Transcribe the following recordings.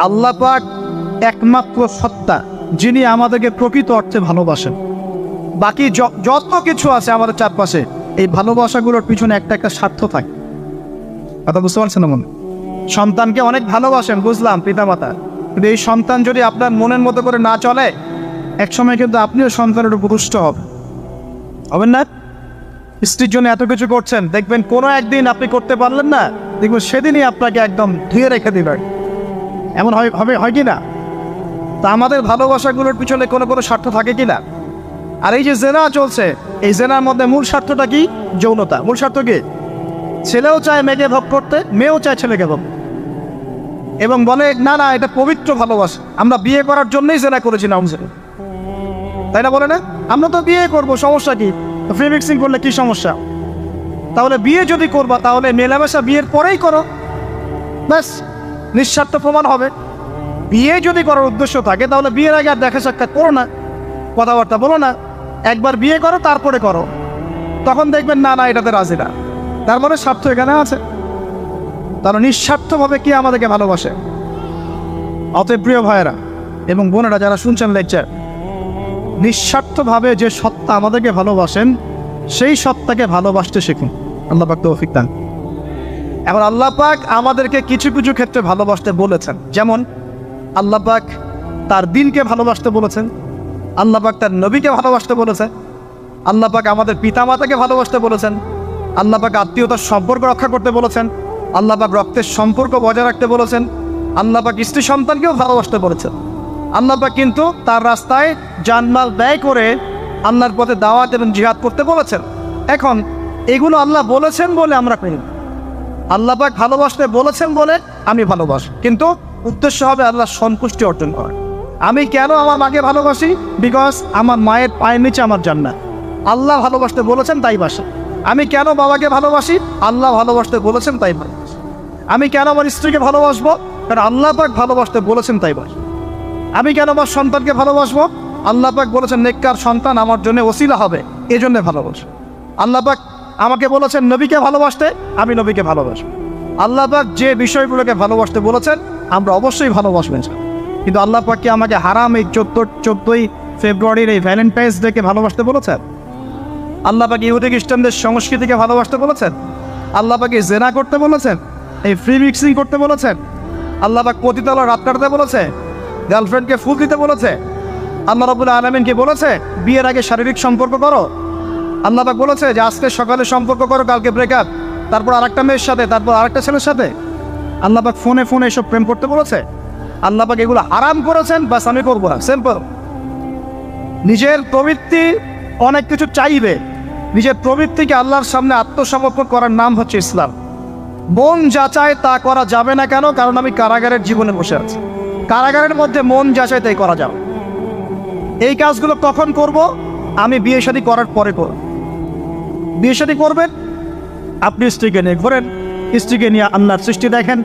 আল্লাহ পাক একমাত্র সত্তা যিনি আমাদেরকে প্রকৃত অর্থে ভালোবাসেন। বাকি যত কিছু আছে আমাদের চারপাশে, এই ভালোবাসাগুলোর পিছনে একটা একটা স্বার্থ থাকে। কথা বুঝতে পারছেন না? মনে সন্তানকে অনেক ভালোবাসেন, বুঝলাম, পিতামাতা, কিন্তু এই সন্তান যদি আপনার মনের মতো করে না চলে, একসময় কিন্তু আপনিও সন্তানের উপর রুষ্ট হবেন না? স্ত্রীর জন্য এত কিছু করছেন, দেখবেন কোনো একদিন আপনি করতে পারলেন না, দেখবেন সেদিনই আপনাকে একদম ধুয়ে রেখে দিলেন। এমন হয় কি না? তা আমাদের ভালোবাসাগুলোর পিছনে কোনো স্বার্থ থাকে কি না? আর এই যে জেনা চলছে, এই জেনার মধ্যে মূল স্বার্থটা কি? যৌনতা। মূল স্বার্থ কি? ছেলেও চায় মেয়েকে ভোগ করতে, মেয়েও চায় ছেলেকে ভোগ, এবং বলে না না এটা পবিত্র ভালোবাসা, আমরা বিয়ে করার জন্যই জেনা করেছি না, তাই না? বলে না, আমরা তো বিয়ে করবো, সমস্যা কি? ফ্রি মিক্সিং করলে কি সমস্যা? তাহলে বিয়ে যদি করবা তাহলে মেলামেশা বিয়ের পরেই করো, ব্যাস, নিঃস্বার্থ প্রমাণ হবে। বিয়ে যদি করার উদ্দেশ্য থাকে তাহলে বিয়ের আগে আর দেখা সাক্ষাৎ করো না, কথাবার্তা বলো না, একবার বিয়ে করো তারপরে করো, তখন দেখবেন না না এটাতে রাজি না। তার মানে স্বার্থ এখানে আছে। তাহলে নিঃস্বার্থভাবে কি আমাদেরকে ভালোবাসে? অতএব প্রিয় ভাইয়েরা এবং বোনেরা যারা শুনছেন লেকচার, নিঃস্বার্থভাবে যে সত্তা আমাদেরকে ভালোবাসেন, সেই সত্তাকে ভালোবাসতে শিখুন। আল্লাহ পাক তৌফিক দান। এখন আল্লাহ পাক আমাদেরকে কিছু কিছু ক্ষেত্রে ভালোবাসতে বলেছেন, যেমন আল্লাহ পাক তার দিনকে ভালোবাসতে বলেছেন, আল্লাহ পাক তার নবীকে ভালোবাসতে বলেছেন, আল্লাহ পাক আমাদের পিতামাতাকে ভালোবাসতে বলেছেন, আল্লাহ পাক আত্মীয়তার সম্পর্ক রক্ষা করতে বলেছেন, আল্লাহ পাক রক্তের সম্পর্ক বজায় রাখতে বলেছেন, আল্লাহ পাক স্ত্রী সন্তানকেও ভালোবাসতে বলেছেন। আল্লাহ পাক কিন্তু তার রাস্তায় জানমাল ব্যয় করে আল্লাহর পথে দাওয়াত এবং জিহাদ করতে বলেছেন। এখন এগুলো আল্লাহ বলেছেন বলে আমরা করি, আল্লাহ পাক ভালোবাসতে বলেছেন বলে আমি ভালোবাসি, কিন্তু উদ্দেশ্য হবে আল্লাহর সন্তুষ্টি অর্জন করা। আমি কেন আমার মাকে ভালোবাসি? বিকজ আমার মায়ের পায়ের নিচে আমার জান্নাত। আল্লাহ ভালোবাসতে বলেছেন তাই বাসি। আমি কেন বাবাকে ভালোবাসি? আল্লাহ ভালোবাসতে বলেছেন তাই ভালোবাসি। আমি কেন আমার স্ত্রীকে ভালোবাসবো? কারণ আল্লাহ পাক ভালোবাসতে বলেছেন তাই বাসি। আমি কেন আমার সন্তানকে ভালোবাসবো? আল্লাহ পাক বলেছেন নেককার সন্তান আমার জন্য ওসিলা হবে, এই জন্যে ভালোবাসি। আল্লাহ পাক আমাকে বলেছেন নবীকে ভালোবাসতে, আমি নবীকে ভালোবাসবো। আল্লাহ পাক যে বিষয়গুলোকে ভালোবাসতে বলেছেন আমরা অবশ্যই ভালোবাসবেন। কিন্তু আল্লাহ পাক কি আমাকে হারাম এই 14ই ফেব্রুয়ারির এই ভ্যালেন্টাইন্স ডেকে ভালোবাসতে বলেছেন? আল্লাহ পাক ইহুদি খ্রিস্টানদের সংস্কৃতিকে ভালোবাসতে বলেছেন? আল্লাহ পাক জেনা করতে বলেছেন? এই ফ্রি মিক্সিং করতে বলেছেন? আল্লাহ পাক পতিতালয় রাত কাটাতে বলেছে? গার্লফ্রেন্ডকে ফুল দিতে বলেছে? আল্লাহ রাব্বুল আলামিন কি বলেছে বিয়ের আগে শারীরিক সম্পর্ক করো? আল্লাহ পাক বলেছে যে আজকে সকালে সম্পর্ক করো, কালকে ব্রেকআপ, তারপর আরেকটা মেয়ের সাথে, তারপর আরেকটা ছেলের সাথে? আল্লাহ পাক ফোনে এসব প্রেম করতে বলেছে? আল্লাহ পাক এগুলো হারাম করেছেন, বাস আমি করবো না, সিম্পল। নিজের প্রবৃত্তি অনেক কিছু চাইবে, নিজের প্রবৃত্তিকে আল্লাহর সামনে আত্মসমর্পণ করার নাম হচ্ছে ইসলাম। মন যা চায় তা করা যাবে না। কেন? কারণ আমি কারাগারের জীবনে বসে আছি। কারাগারের মধ্যে মন যা চায় তাই করা যাবে। এই কাজগুলো কখন করব? আমি বিয়ে শাদী করার পরে করব। বিয়ে শাদী করবেন, আপনি স্ত্রীকে নিয়ে ঘোরেন, স্ত্রীকে নিয়ে আল্লাহর সৃষ্টি দেখেন,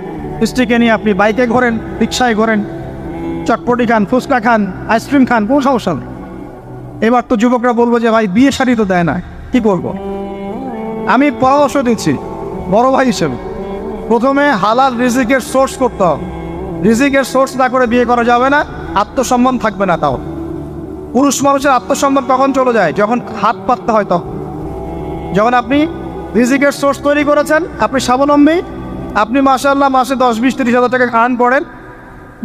স্ত্রীকে নিয়ে আপনি বাইকে ঘোরেন, রিক্সায় ঘোরেন, চটপটি খান, ফুচকা খান, আইসক্রিম খান, কোনো সমস্যা নেই। এবার তো যুবকরা বলবো যে ভাই বিয়ে শাদী তো দেয় না, কি করব? আমি পরামর্শ দিচ্ছি বড় ভাই হিসেবে, প্রথমে হালাল রিজিকের সোর্স করতে হবে। রিজিকের সোর্স না করে বিয়ে করা যাবে না, আত্মসম্মান থাকবে না। তাও পুরুষ মানুষের আত্মসম্মান কখন চলে যায়? যখন হাত পাততে হয় তখন। যখন আপনি রিজিকের সোর্স তৈরি করেছেন, আপনি স্বাবলম্বী, আপনি মাশাআল্লাহ মাসে 10, 20, 30 হাজার টাকা আর্ন করেন,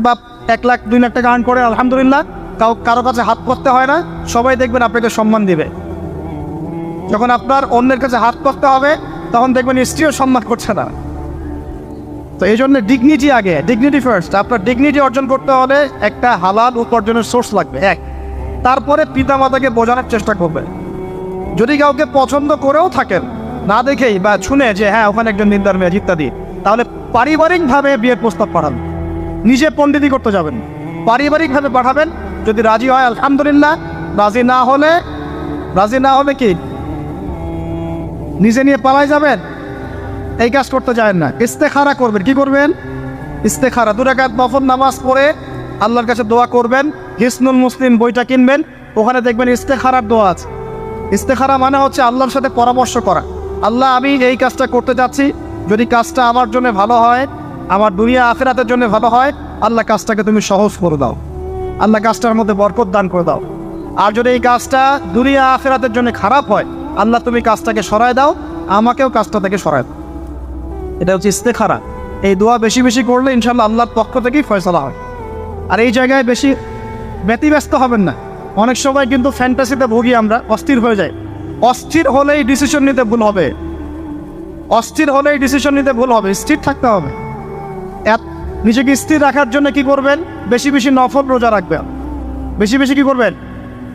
বা 1 লাখ 2 লাখ টাকা আর্ন করেন, আলহামদুলিল্লাহ, কারো কাছে হাত পাততে হয় না, সবাই দেখবেন আপনাকে সম্মান দিবে। যখন আপনার অন্যের কাছে হাত পাততে হবে তখন দেখবেন স্ত্রীও সম্মান করছে না। তো এই জন্য ডিগনিটি আগে, ডিগনিটি ফার্স্ট। আপনার ডিগনিটি অর্জন করতে হলে একটা হালাল উপার্জনের সোর্স লাগবে, এক। তারপরে পিতামাতাকে বোঝানোর চেষ্টা করবে। যদি কাউকে পছন্দ করেও থাকেন, না দেখেই বা শুনে যে হ্যাঁ ওখানে একজন নিন্দার মেয়ে ইত্যাদি, তাহলে পারিবারিকভাবে বিয়ের প্রস্তাব পাঠাবেন, নিজে পণ্ডিতি করতে যাবেন, পারিবারিকভাবে পাঠাবেন। যদি রাজি হয় আলহামদুলিল্লাহ, রাজি না হলে কি নিজে নিয়ে পালাই যাবেন? এই কাজ করতে যায় না। ইস্তেখারা করবেন। কি করবেন? ইস্তেখারা। 2 রাকাত নফল নামাজ পড়ে আল্লাহর কাছে দোয়া করবেন। হিসনুল মুসলিম বইটা কিনবেন, ওখানে দেখবেন ইস্তেখারার দোয়া আছে। ইস্তেখারা মানে হচ্ছে আল্লাহর সাথে পরামর্শ করা। আল্লাহ আমি এই কাজটা করতে যাচ্ছি, যদি কাজটা আমার জন্য ভালো হয়, আমার দুনিয়া আখিরাতের জন্য ভালো হয়, আল্লাহ কাজটাকে তুমি সহজ করে দাও, আল্লাহ কাজটার মধ্যে বরকত দান করে দাও। আর যদি এই কাজটা দুনিয়া আখিরাতের জন্য খারাপ হয়, আল্লাহ তুমি কাজটাকে সরায় দাও, আমাকেও কাজটা থেকে সরায় দাও। এটা হচ্ছে ইস্তেখারা। এই দোয়া বেশি বেশি করলে ইনশাআল্লাহ আল্লাহর পক্ষ থেকেই ফয়সালা হয়। আর এই জায়গায় বেশি ব্যতিব্যস্ত হবেন না। অনেক সময় কিন্তু ফ্যান্টাসিতে ভুগি আমরা, অস্থির হয়ে যায়। অস্থির হলেই ডিসিশন নিতে ভুল হবে, অস্থির হলেই ডিসিশন নিতে ভুল হবে। স্থির থাকতে হবে। নিজেকে স্থির রাখার জন্য কি করবেন? বেশি বেশি নফল রোজা রাখবেন। বেশি বেশি কি করবেন?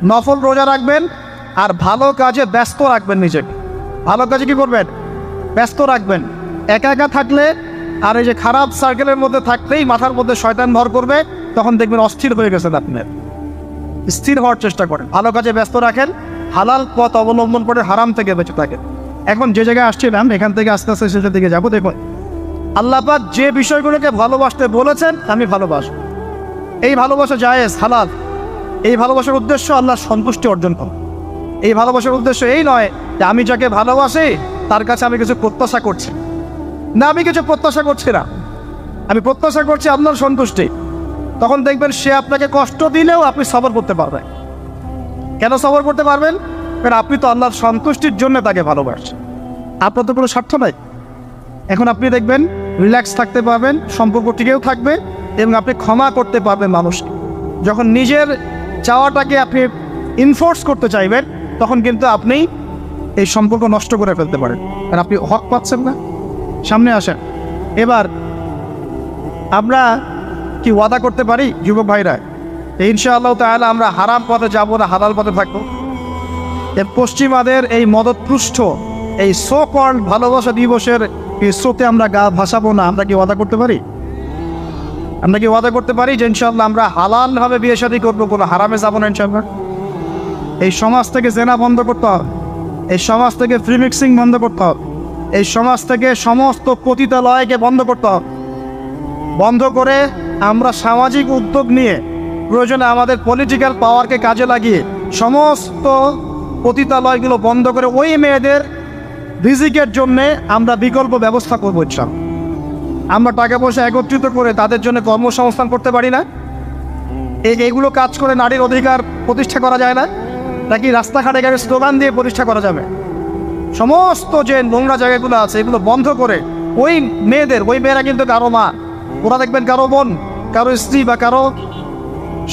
নফল রোজা রাখবেন। আর ভালো কাজে ব্যস্ত রাখবেন নিজেকে। ভালো কাজে কি করবেন? ব্যস্ত রাখবেন। একা একা থাকলে আর এই যে খারাপ সার্কেলের মধ্যে থাকলেই মাথার মধ্যে শয়তান ভর করবে, তখন দেখবেন অস্থির হয়ে গেছেন আপনি। স্থির হওয়ার চেষ্টা করেন, ভালো কাজে ব্যস্ত রাখেন, হালাল পথ অবলম্বন করে হারাম থেকে বেঁচে থাকেন। এখন যে জায়গায় আসছিলাম, এখান থেকে আস্তে আস্তে শেষের দিকে যাবো। দেখুন, আল্লাহ পাক যে বিষয়গুলোকে ভালোবাসতে বলেছেন আমি ভালোবাসব। এই ভালোবাসা জায়েজ, হালাল। এই ভালোবাসার উদ্দেশ্য আল্লাহর সন্তুষ্টি অর্জন করা। এই ভালোবাসার উদ্দেশ্য এই নয় যে আমি যাকে ভালোবাসি তার কাছে আমি কিছু প্রত্যাশা করছি না, আমি কিছু প্রত্যাশা করছি না, আমি প্রত্যাশা করছি আল্লাহর সন্তুষ্টি। তখন দেখবেন সে আপনাকে কষ্ট দিলেও আপনি সবর করতে পারবেন। কেন সবর করতে পারবেন? কারণ আপনি তো আল্লাহর সন্তুষ্টির জন্য তাকে ভালোবাসছেন, আপনার তো কোনো স্বার্থ নাই। এখন আপনি দেখবেন রিল্যাক্স থাকতে পারবেন, সম্পর্ক টিকেও থাকবে এবং আপনি ক্ষমা করতে পারবেন মানুষকে। যখন নিজের চাওয়াটাকে আপনি ইনফোর্স করতে চাইবেন, তখন কিন্তু আপনি এই সম্পর্ক নষ্ট করে ফেলতে পারেন, কারণ আপনি হক পাচ্ছেন না। সামনে আসেন। এবার আমরা কি ওয়াদা করতে পারি যুবক ভাইরা, ইনশাআল্লাহ তাআলা আমরা হারাম পথে যাব না, হালাল পথে থাকবো। পশ্চিমাদের এই মদতপুষ্ট এই সো কল্ড ভালোবাসা দিবসের এই স্রোতে আমরা গা ভাসাবো না। আমরা কি ওয়াদা করতে পারি? আমরা কি ওয়াদা করতে পারি যে ইনশাআল্লাহ আমরা হালালভাবে বিয়ে শাদী করবো, কোনো হারামে যাবো না ইনশাআল্লাহ? এই সমাজ থেকে জেনা বন্ধ করতে হবে, এই সমাজ থেকে ফ্রি মিক্সিং বন্ধ করতে হবে, এই সমাজ থেকে সমস্ত পতিতালয়কে বন্ধ করতে হবে। বন্ধ করে আমরা সামাজিক উদ্যোগ নিয়ে প্রয়োজনে আমাদের পলিটিক্যাল পাওয়ারকে কাজে লাগিয়ে সমস্ত পতিতালয়গুলো বন্ধ করে ওই মেয়েদের রিজিকের জন্যে আমরা বিকল্প ব্যবস্থা করবো ইনশাআল্লাহ। আমরা টাকা পয়সা একত্রিত করে তাদের জন্য কর্মসংস্থান করতে পারি না? এইগুলো কাজ করে নারীর অধিকার প্রতিষ্ঠা করা যায় না? নাকি রাস্তাঘাটে গেলে স্লোগান দিয়ে প্রতিষ্ঠা করা যাবে? সমস্ত যে নোংরা জায়গাগুলো আছে এগুলো বন্ধ করে ওই মেয়েরা কিন্তু কারো মা, ওরা দেখবেন কারো বোন, কারো স্ত্রী বা কারো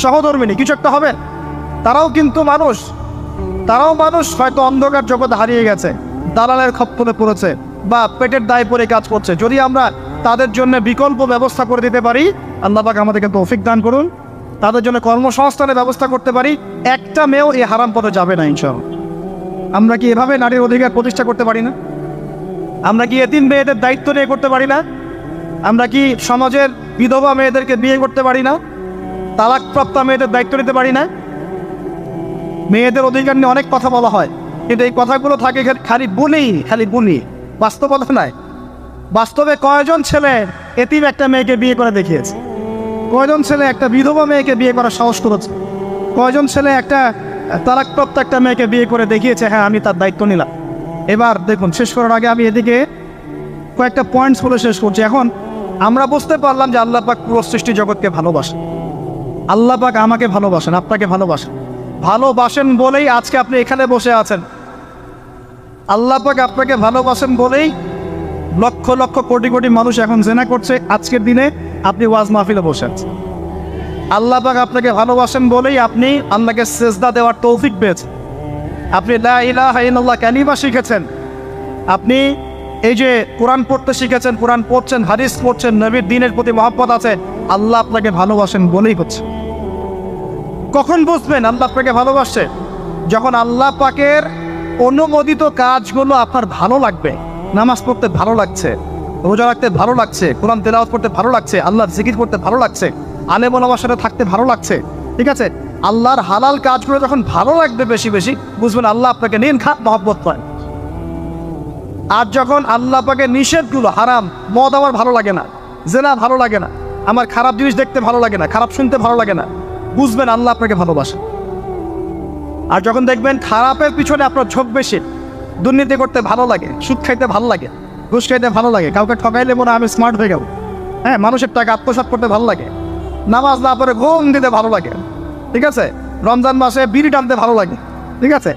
সহধর্মিনী কিছু একটা হবে। তারাও কিন্তু মানুষ, তারাও মানুষ, হয়তো অন্ধকার জগৎ হারিয়ে গেছে, দালালের খপ্পরে পড়েছে বা পেটের দায় পরে কাজ করছে। যদি আমরা তাদের জন্য বিকল্প ব্যবস্থা করে দিতে পারি, আল্লাহ পাক আমাদেরকে তৌফিক দান করুন, তাদের জন্য কর্মসংস্থানের ব্যবস্থা করতে পারি, একটা মেয়েও এই হারাম পথে যাবে না ইনশাআল্লাহ। আমরা কি এভাবে নারীর অধিকার প্রতিষ্ঠা করতে পারি না? আমরা কি এতিম মেয়েদের দায়িত্ব নিয়ে করতে পারি না? আমরা কি সমাজের বিধবা মেয়েদেরকে বিয়ে করতে পারি না? তালাকপ্রাপ্ত মেয়েদের দায়িত্ব নিতে পারি না? মেয়েদের অধিকার নিয়ে অনেক কথা বলা হয়, কিন্তু এই কথাগুলো থাকে খালি বলি, বাস্তবতা নাই। বাস্তবে কয়জন ছেলে এতিম একটা মেয়েকে বিয়ে করে দেখিয়েছে? কয়জন ছেলে একটা বিধবা মেয়েকে বিয়ে করার সাহস করেছে? কয়জন ছেলে একটা তালাকপ্রাপ্ত একটা মেয়েকে বিয়ে করে দেখিয়েছে হ্যাঁ আমি তার দায়িত্ব নিলাম? এবার দেখুন, শেষ করার আগে আমি এদিকে কয়েকটা পয়েন্টস বলে শেষ করছি। এখন আমরা বুঝতে পারলাম যে আল্লাহ পাক পুরো সৃষ্টি জগৎকে ভালোবাসেন। আল্লাহ পাক আমাকে ভালোবাসেন, আপনাকে ভালোবাসেন বলেই আজকে আপনি এখানে বসে আছেন। আল্লাহ পাক আপনাকে ভালোবাসেন বলেই লক্ষ লক্ষ কোটি কোটি মানুষ এখন জেনা করছে, আজকের দিনে আপনি ওয়াজ মাহফিলে বসে আছেন। আল্লাহ পাক আপনাকে ভালোবাসেন বলেই আপনি আল্লাহকে সেজদা দেওয়ার তৌফিক পেয়েছেন। আপনি লা ইলাহা ইল্লাল্লাহ কালিমা শিখেছেন, আপনি এই যে কোরআন পড়তে শিখেছেন, কোরআন পড়ছেন, হাদিস পড়ছেন, নবীর দ্বীনের প্রতি মহব্বত আছে, আল্লাহ আপনাকে ভালোবাসেন বলেই হচ্ছে। কখন বুঝবেন আল্লাহ আপনাকে ভালোবাসছে? যখন আল্লাহ পাকের অনুমোদিত কাজগুলো আপনার ভালো লাগবে। নামাজ পড়তে ভালো লাগছে, রোজা রাখতে ভালো লাগছে, কোরআন তেলাওয়াত করতে ভালো লাগছে, আল্লাহর জিকির করতে ভালো লাগছে, আলেম ওলামার সাথে থাকতে ভালো লাগছে, ঠিক আছে? আল্লাহর হালাল কাজগুলো যখন ভালো লাগবে বেশি বেশি, বুঝবেন আল্লাহ আপনাকে নিন খাত মহব্বত পায়। আর যখন আল্লাহ পাকে নিষেধগুলো, হারাম, মদ আমার ভালো লাগে না, জেনা ভালো লাগে না, আমার খারাপ জিনিস দেখতে ভালো লাগে না, খারাপ শুনতে ভালো লাগে না, বুঝবেন আল্লাহ আপনাকে ভালোবাসে। আর যখন দেখবেন খারাপের পিছনে আপনার ঝোঁক বেশি, দুর্নীতি করতে ভালো লাগে, সুদ খাইতে ভালো লাগে, ঘুষ খাইতে ভালো লাগে, কাউকে ঠকাইলে মনে আমি স্মার্ট হয়ে গেল, হ্যাঁ, মানুষের টাকা আত্মসাৎ করতে ভালো লাগে, নামাজ না পড়ে ঘুম দিতে ভালো লাগে, ঠিক আছে? রমজান মাসে বিড়ি টানতে ভালো লাগে, ঠিক আছে?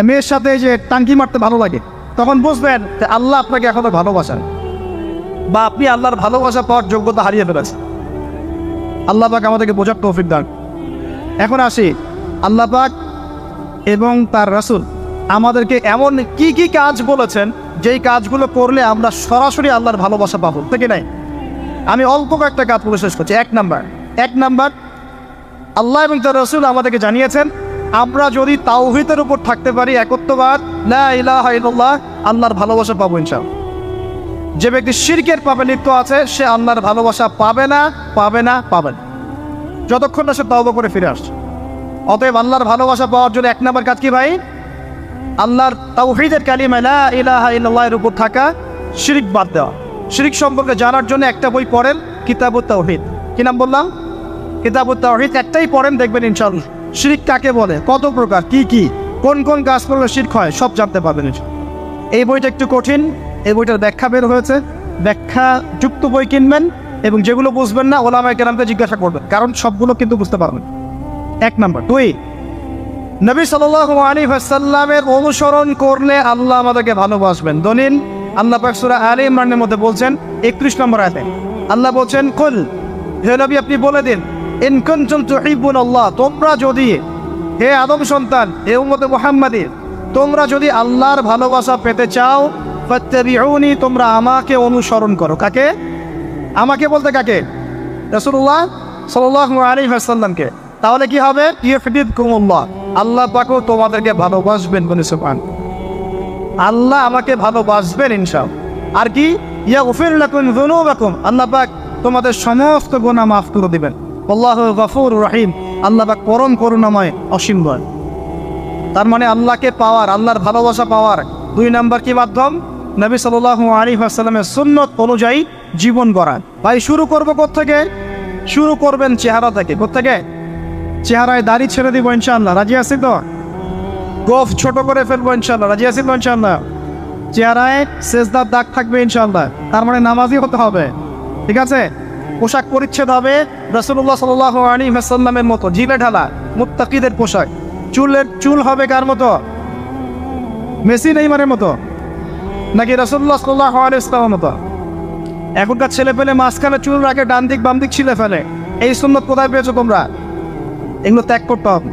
মেয়ের সাথে যে টাঙ্কি মারতে ভালো লাগে, তখন বুঝবেন যে আল্লাহ আপনাকে এখনো ভালোবাসেন বা আপনি আল্লাহর ভালোবাসা পাওয়ার যোগ্যতা হারিয়ে ফেলেছেন। আল্লাহ পাক আমাদেরকে বোঝার তৌফিক দান। এখন আসি, আল্লাহ পাক এবং তার রাসূল আমাদেরকে এমন কি কি কাজ বলেছেন যেই কাজগুলো করলে আমরা সরাসরি আল্লাহর ভালোবাসা পাবো, ঠিক নাই? আমি অল্প কয়েকটা কাজ বলে শেষ করছি। এক নাম্বার আল্লাহ এবং তার রাসূল আমাদেরকে জানিয়েছেন আমরা যদি তাওহীদের উপর থাকতে পারি, একত্ববাদ, লা ইলাহা ইল্লাল্লাহ, আল্লাহর ভালোবাসা পাবো ইনশাআল্লাহ। যে ব্যক্তি শিরকের পাপে লিপ্ত আছে সে আল্লাহর ভালোবাসা পাবে না যতক্ষণ না সে তওবা করে ফিরে আসছে। অতএব আল্লাহর ভালোবাসা পাওয়ার জন্য এক নাম্বার কাজ কি ভাই? আল্লাহর তাওহীদের কালিমা লা ইলাহা ইল্লাল্লাহ এর উপর থাকা, শিরক বাদ দেওয়া। শিরক সম্পর্কে জানার জন্য একটা বই পড়েন, কিতাবুত তাওহীদ। কি নাম বললাম? কিতাবুত তাওহীদ। একটাই পড়েন, দেখবেন ইনশাআল্লাহ শিরক কাকে বলে, কত প্রকার, কি কোন কাজ করলে শিরক হয় সব জানতে পারবেন। এই বইটা একটু কঠিন, এই বইটার ব্যাখ্যা বের হয়েছে, ব্যাখ্যা যুক্ত বই কিনবেন এবং যেগুলো বুঝবেন না ওলামায়ে কেরামকে জিজ্ঞাসা করবেন, কারণ সবগুলো কিন্তু বুঝতে পারবেন। এক নাম্বার। দুই, নবী সাল্লাল্লাহু আলাইহি ওয়াসাল্লামের অনুসরণ করলে আল্লাহ আমাদেরকে ভালোবাসবেন। দলিল, আল্লাহ পাক সূরা আলে ইমরানের মধ্যে বলছেন 31 নম্বর আয়াতে আল্লাহ বলছেন, কুল, হে নবী আপনি বলে দিন, ইন কুনতুম তুহিব্বুনাল্লাহ, তোমরা যদি, হে আদম সন্তান, হে উম্মতে মুহাম্মাদী, তোমরা যদি আল্লাহর ভালোবাসা পেতে চাও, ফাত্তাবিউনি, তোমরা আমাকে অনুসরণ করো। কাকে? আমাকে বলতে কাকে? রাসূলুল্লাহ সাল্লাল্লাহু আলাইহি ওয়াসাল্লামকে। তাহলে কি হবে? ইউহিব্বুকুমুল্লাহ, আল্লাহ পাকও তোমাদেরকে ভালোবাসবেন। বলে সুবহান, আল্লাহ আমাকে ভালোবাসবেন ইনশাআল্লাহ। আর কি? ইয়াগফির লাকুম যুনুবাকুম, আল্লাহ পাক তোমাদের সমস্ত গুনাহ মাফ করে দিবেন। আল্লাহু গফুরুর রহিম, আল্লাহ পাক পরম করুণাময়, অসীম দয়ালু। তার মানে আল্লাহকে পাওয়ার, আল্লাহর ভালোবাসা পাওয়ার দুই নাম্বার কি মাধ্যম? নবী সাল্লাল্লাহু আলাইহি ওয়াসাল্লামের সুন্নত অনুযায়ী জীবন গড়া। ভাই শুরু করব কোত্থেকে? শুরু করবেন চেহারা থেকে। কোত্থেকে? চেহারায় দাড়ি ছেড়ে দিব ইনশাআল্লাহ, রাজি আছি তো? গোফ ছোট করে ফেলবো ইনশাআল্লাহ, রাজি আছি তো ইনশাআল্লাহ? চেহারায় সেজদার দাগ থাকবে ইনশাআল্লাহ, তার মানে নামাজি হতে হবে, ঠিক আছে? পোশাক পরিচ্ছদ হবে রাসূলুল্লাহ সাল্লাল্লাহু আলাইহি ওয়াসাল্লামের মতো, জিলে ঢালা মুত্তাকিদের পোশাক। চুল হবে কার মতো? মেসি নেইমারের মতো নাকি রাসূলুল্লাহ সাল্লাল্লাহু আলাইহি ওয়াসাল্লামের মতো? এখনকার ছেলে পেলে মাঝখানে চুল রাখে, ডান দিক বাম দিক ছিলে ফেলে। এই সুন্নত কোথায় পেয়েছো তোমরা? এগুলো ত্যাগ করতে হবে।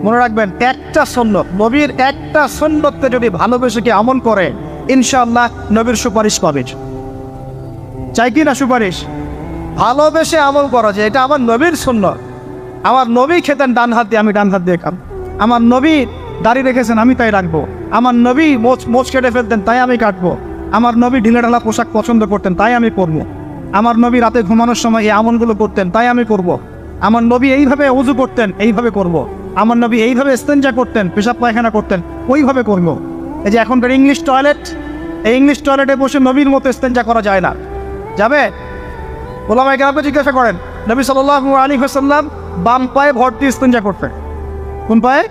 মনে রাখবেন, একটা সুন্নত, নবীর একটা সুন্নতকে যদি ভালোবেসে কি আমল করে, ইনশাআল্লাহ নবীর সুপারিশ পাবে। চাই কি না সুপারিশ? ভালোবেসে আমল করা যায়, এটা আমার নবীর সুন্নত। আমার নবী খেতেন ডান হাত দিয়ে, আমি ডান হাত দিয়ে খাব। আমার নবী দাড়ি রেখেছেন, আমি তাই রাখবো। আমার নবী মোচ কেটে ফেলতেন, তাই আমি কাটবো। আমার নবী ঢিলে ঢালা পোশাক পছন্দ করতেন, তাই আমি পরবো। আমার নবী রাতে ঘুমানোর সময় এই আমলগুলো করতেন, তাই আমি করব। আমার নবী এইভাবে ওযু করতেন, এইভাবে করব। আমার নবী এইভাবে ইস্তেঞ্জা করতেন, পেশাব পায়খানা করতেন, ওইভাবে করব। এই যে এখনকার ইংলিশ টয়লেট, এই ইংলিশ টয়লেটে বসে নবীর মতো ইস্তেঞ্জা করা যায় না। যাবে? ওলামায়ে কেরামকে জিজ্ঞাসা করেন, নবী সাল্লাল্লাহু আলাইহি ওয়াসাল্লাম বাম পায়ে ভর্তি ইস্তেঞ্জা করতেন। কোন পায়ে?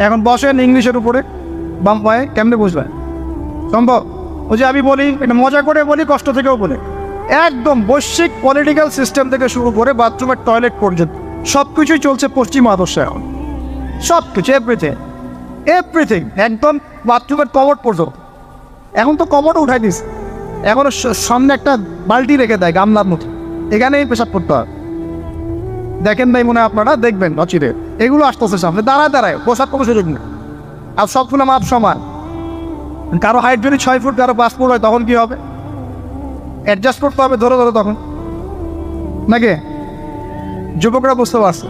এখন বসেন ইংলিশের উপরে, বাম পায়ে কেমনে বসবেন? সম্ভব? ওই যে আমি বলি, এটা মজা করে বলি, কষ্ট থেকেও বলি, একদম বৈশ্বিক পলিটিক্যাল সিস্টেম থেকে শুরু করে বাথরুমের টয়লেট পর্যন্ত সব কিছুই চলছে পশ্চিমা আদর্শে। এখন সব কিছু, এভরিথিং, একদম বাথরুমের কমোড পর্যন্ত। এখন তো কমোডও উঠাই দিস, এখন সামনে একটা বালতি রেখে দেয় গামলার মতো, এখানেই পেশাব করতে হয়। দেখেন নাই মনে হয় আপনারা, দেখবেন অচিরে এগুলো আসতেছে সামনে, দাঁড়ায় পোশাক কোনো সুযোগ নেই। আর সবগুলো মাপ সমান। কারো হাইট যদি 6 ফুট, কারো 5 ফুট হয়, তখন কি হবে? অ্যাডজাস্ট করতে হবে ধরে তখন, নাকি? যুবকরা বুঝতে পারছে,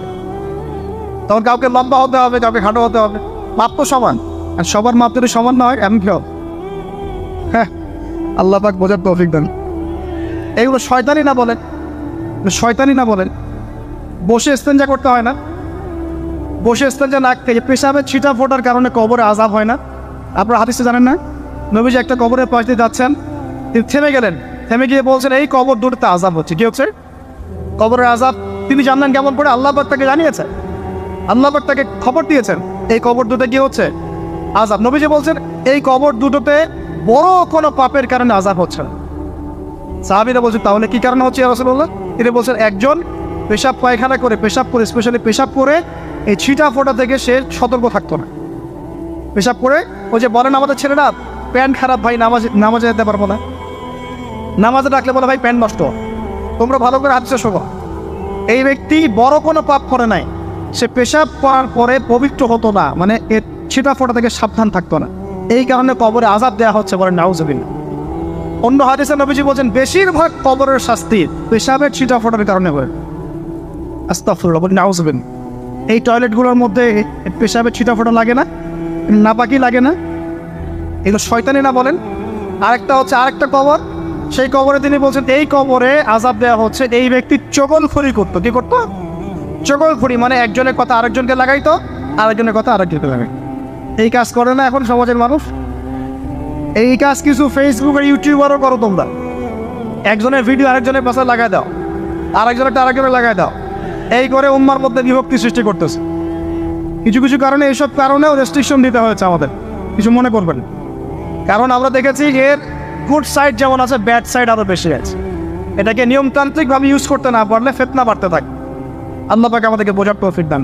তখন কাউকে লম্বা হতে হবে, কাউকে খাটো হতে হবে। মাপ তো সমান, আর সবার মাপ যদি সমান না হয় এমন কি হবে? হ্যাঁ, আল্লাহ পাক বোঝার তৌফিক দেন। এগুলো শয়তানি না বলেন। বসে ইস্তেঞ্জা করতে হয় না? বসে ইস্তেঞ্জা না খেয়ে পেশাবের ছিটা ফোটার কারণে কবরে আযাব হয় না? আপনারা হাদিসে জানেন না? নবীজি একটা কবরের পাশ দিয়ে যাচ্ছেন, তিনি থেমে গেলেন, থেমে গিয়ে বলছেন এই কবর দুটোতে আযাব হচ্ছে। কি হচ্ছে? কবরের আযাব। তিনি জানলেন কেমন করে? আল্লাহ পাক তাকে জানিয়েছে, আল্লাহ পাক তাকে খবর দিয়েছেন এই কবর দুটো কি হচ্ছে? আযাব। নবীজি বলছেন এই কবর দুটোতে বড় কোনো পাপের কারণে আযাব হচ্ছে না। সাহাবীরা বলছেন তাহলে কি কারণে হচ্ছে ইয়া রাসূলুল্লাহ? তিনি বলছেন একজন পেশাব পায়খানা করে, স্পেশালি পেশাব করে এই ছিটা ফোটা থেকে সে সতর্ক থাকতো না। পেশাব করে ওই যে বলেন আমাদের ছেলেরা, প্যান্ট খারাপ ভাই, নামাজে যেতে পারবো না, নামাজে ডাকলে বলে ভাই প্যান্ট নষ্ট। তোমরা ভালো করে হাদিসে শোনো, এই ব্যক্তি বড় কোনো পাপ করে নাই, সে পেশাব করার পরে পবিত্র হতো না, মানে এর ছিটা ফোটা থেকে সাবধান থাকতো না, এই কারণে কবরে আযাব দেওয়া হচ্ছে, বলেন নাউজুবিল্লাহ। অন্য হাদিসে নবীজি বলছেন বেশিরভাগ কবরের শাস্তি পেশাবের ছিটা ফোটার কারণে হয়। আস্তাগফিরুল্লাহ, বলেন নাউজুবিল্লাহ। এই টয়লেটগুলোর মধ্যে পেশাবের ছিটা ফোটা লাগে না, নাপাকি লাগে না, এগুলো শয়তানি না বলেন। আরেকটা হচ্ছে আরেকটা কবর, সেই কবরে তিনি বলছেন এই কবরে আযাব দেওয়া হচ্ছে এই ব্যক্তি চগলখড়ি করতো। কি করতো? চগলখড়ি, মানে একজনের কথা আরেকজনকে লাগাইতো, আরেকজনের কথা আরেকজনকে লাগাই। এই কাজ করে না এখন সমাজের মানুষ? এই কাজ কিছু ফেসবুক আর ইউটিউবারও করো তোমরা। একজনের ভিডিও আরেকজনের পাশে লাগাই দাও, আরেকজনেরটা আরেকজনের লাগাই দাও, এই করে উম্মার মধ্যে বিভক্তি সৃষ্টি করতেছে। কিছু কিছু কারণে এইসব কারণেও রেস্ট্রিকশন দিতে হয়েছে আমাদের, কিছু মনে করবেন। কারণ আমরা দেখেছি এর গুড সাইড যেমন আছে, ব্যাড সাইড আরও বেশি আছে। এটাকে নিয়মতান্ত্রিকভাবে ইউজ করতে না পারলে ফিতনা বাড়তে থাকে। আল্লাহ পাক আমাদেরকে বোঝার তৌফিক দান।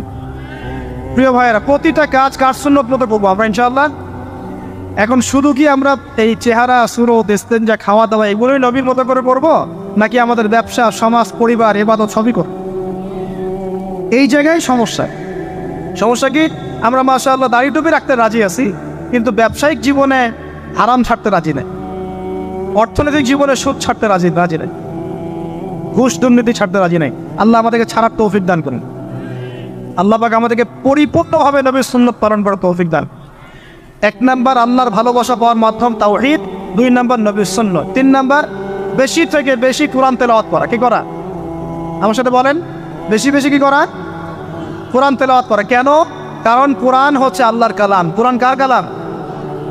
প্রিয় ভাইয়েরা, প্রতিটা কাজ কার সুন্নত মতো করবো আমরা ইনশাআল্লাহ। এখন শুধু কি আমরা এই চেহারা, সুরত, ইস্তেঞ্জা, খাওয়া দাওয়া এগুলোই নবীর মতো করে করবো, নাকি আমাদের ব্যবসা, সমাজ, পরিবার, ইবাদত সবই করব? এই জায়গায় সমস্যা কি? আমরা মাশাআল্লাহ দাড়ি টুপি রাখতে রাজি আছি, কিন্তু ব্যবসায়িক জীবনে হারাম ছাড়তে রাজি নেই, অর্থনৈতিক জীবনে সুদ ছাড়তে রাজি নেই, ঘুষ দুর্নীতি ছাড়তে রাজি নেই। আল্লাহ আমাদেরকে ছাড়ার তৌফিক দান করেন। আল্লাহ পাক আমাদেরকে পরিপূর্ণভাবে নবীর সুন্নাত পালন করার তৌফিক দান। 1 নাম্বার আল্লাহর ভালোবাসা পাওয়ার মাধ্যম তাওহীদ, 2 নাম্বার নবীর সুন্নাত, 3 নাম্বার বেশি থেকে বেশি কোরআন তেলাওয়াত করা। কি করা? আমার সাথে বলেন, বেশি বেশি কি করা? কোরআন তেলাওয়াত করা। কেন? কারণ কোরআন হচ্ছে আল্লাহর কালাম। কোরআন কার কালাম?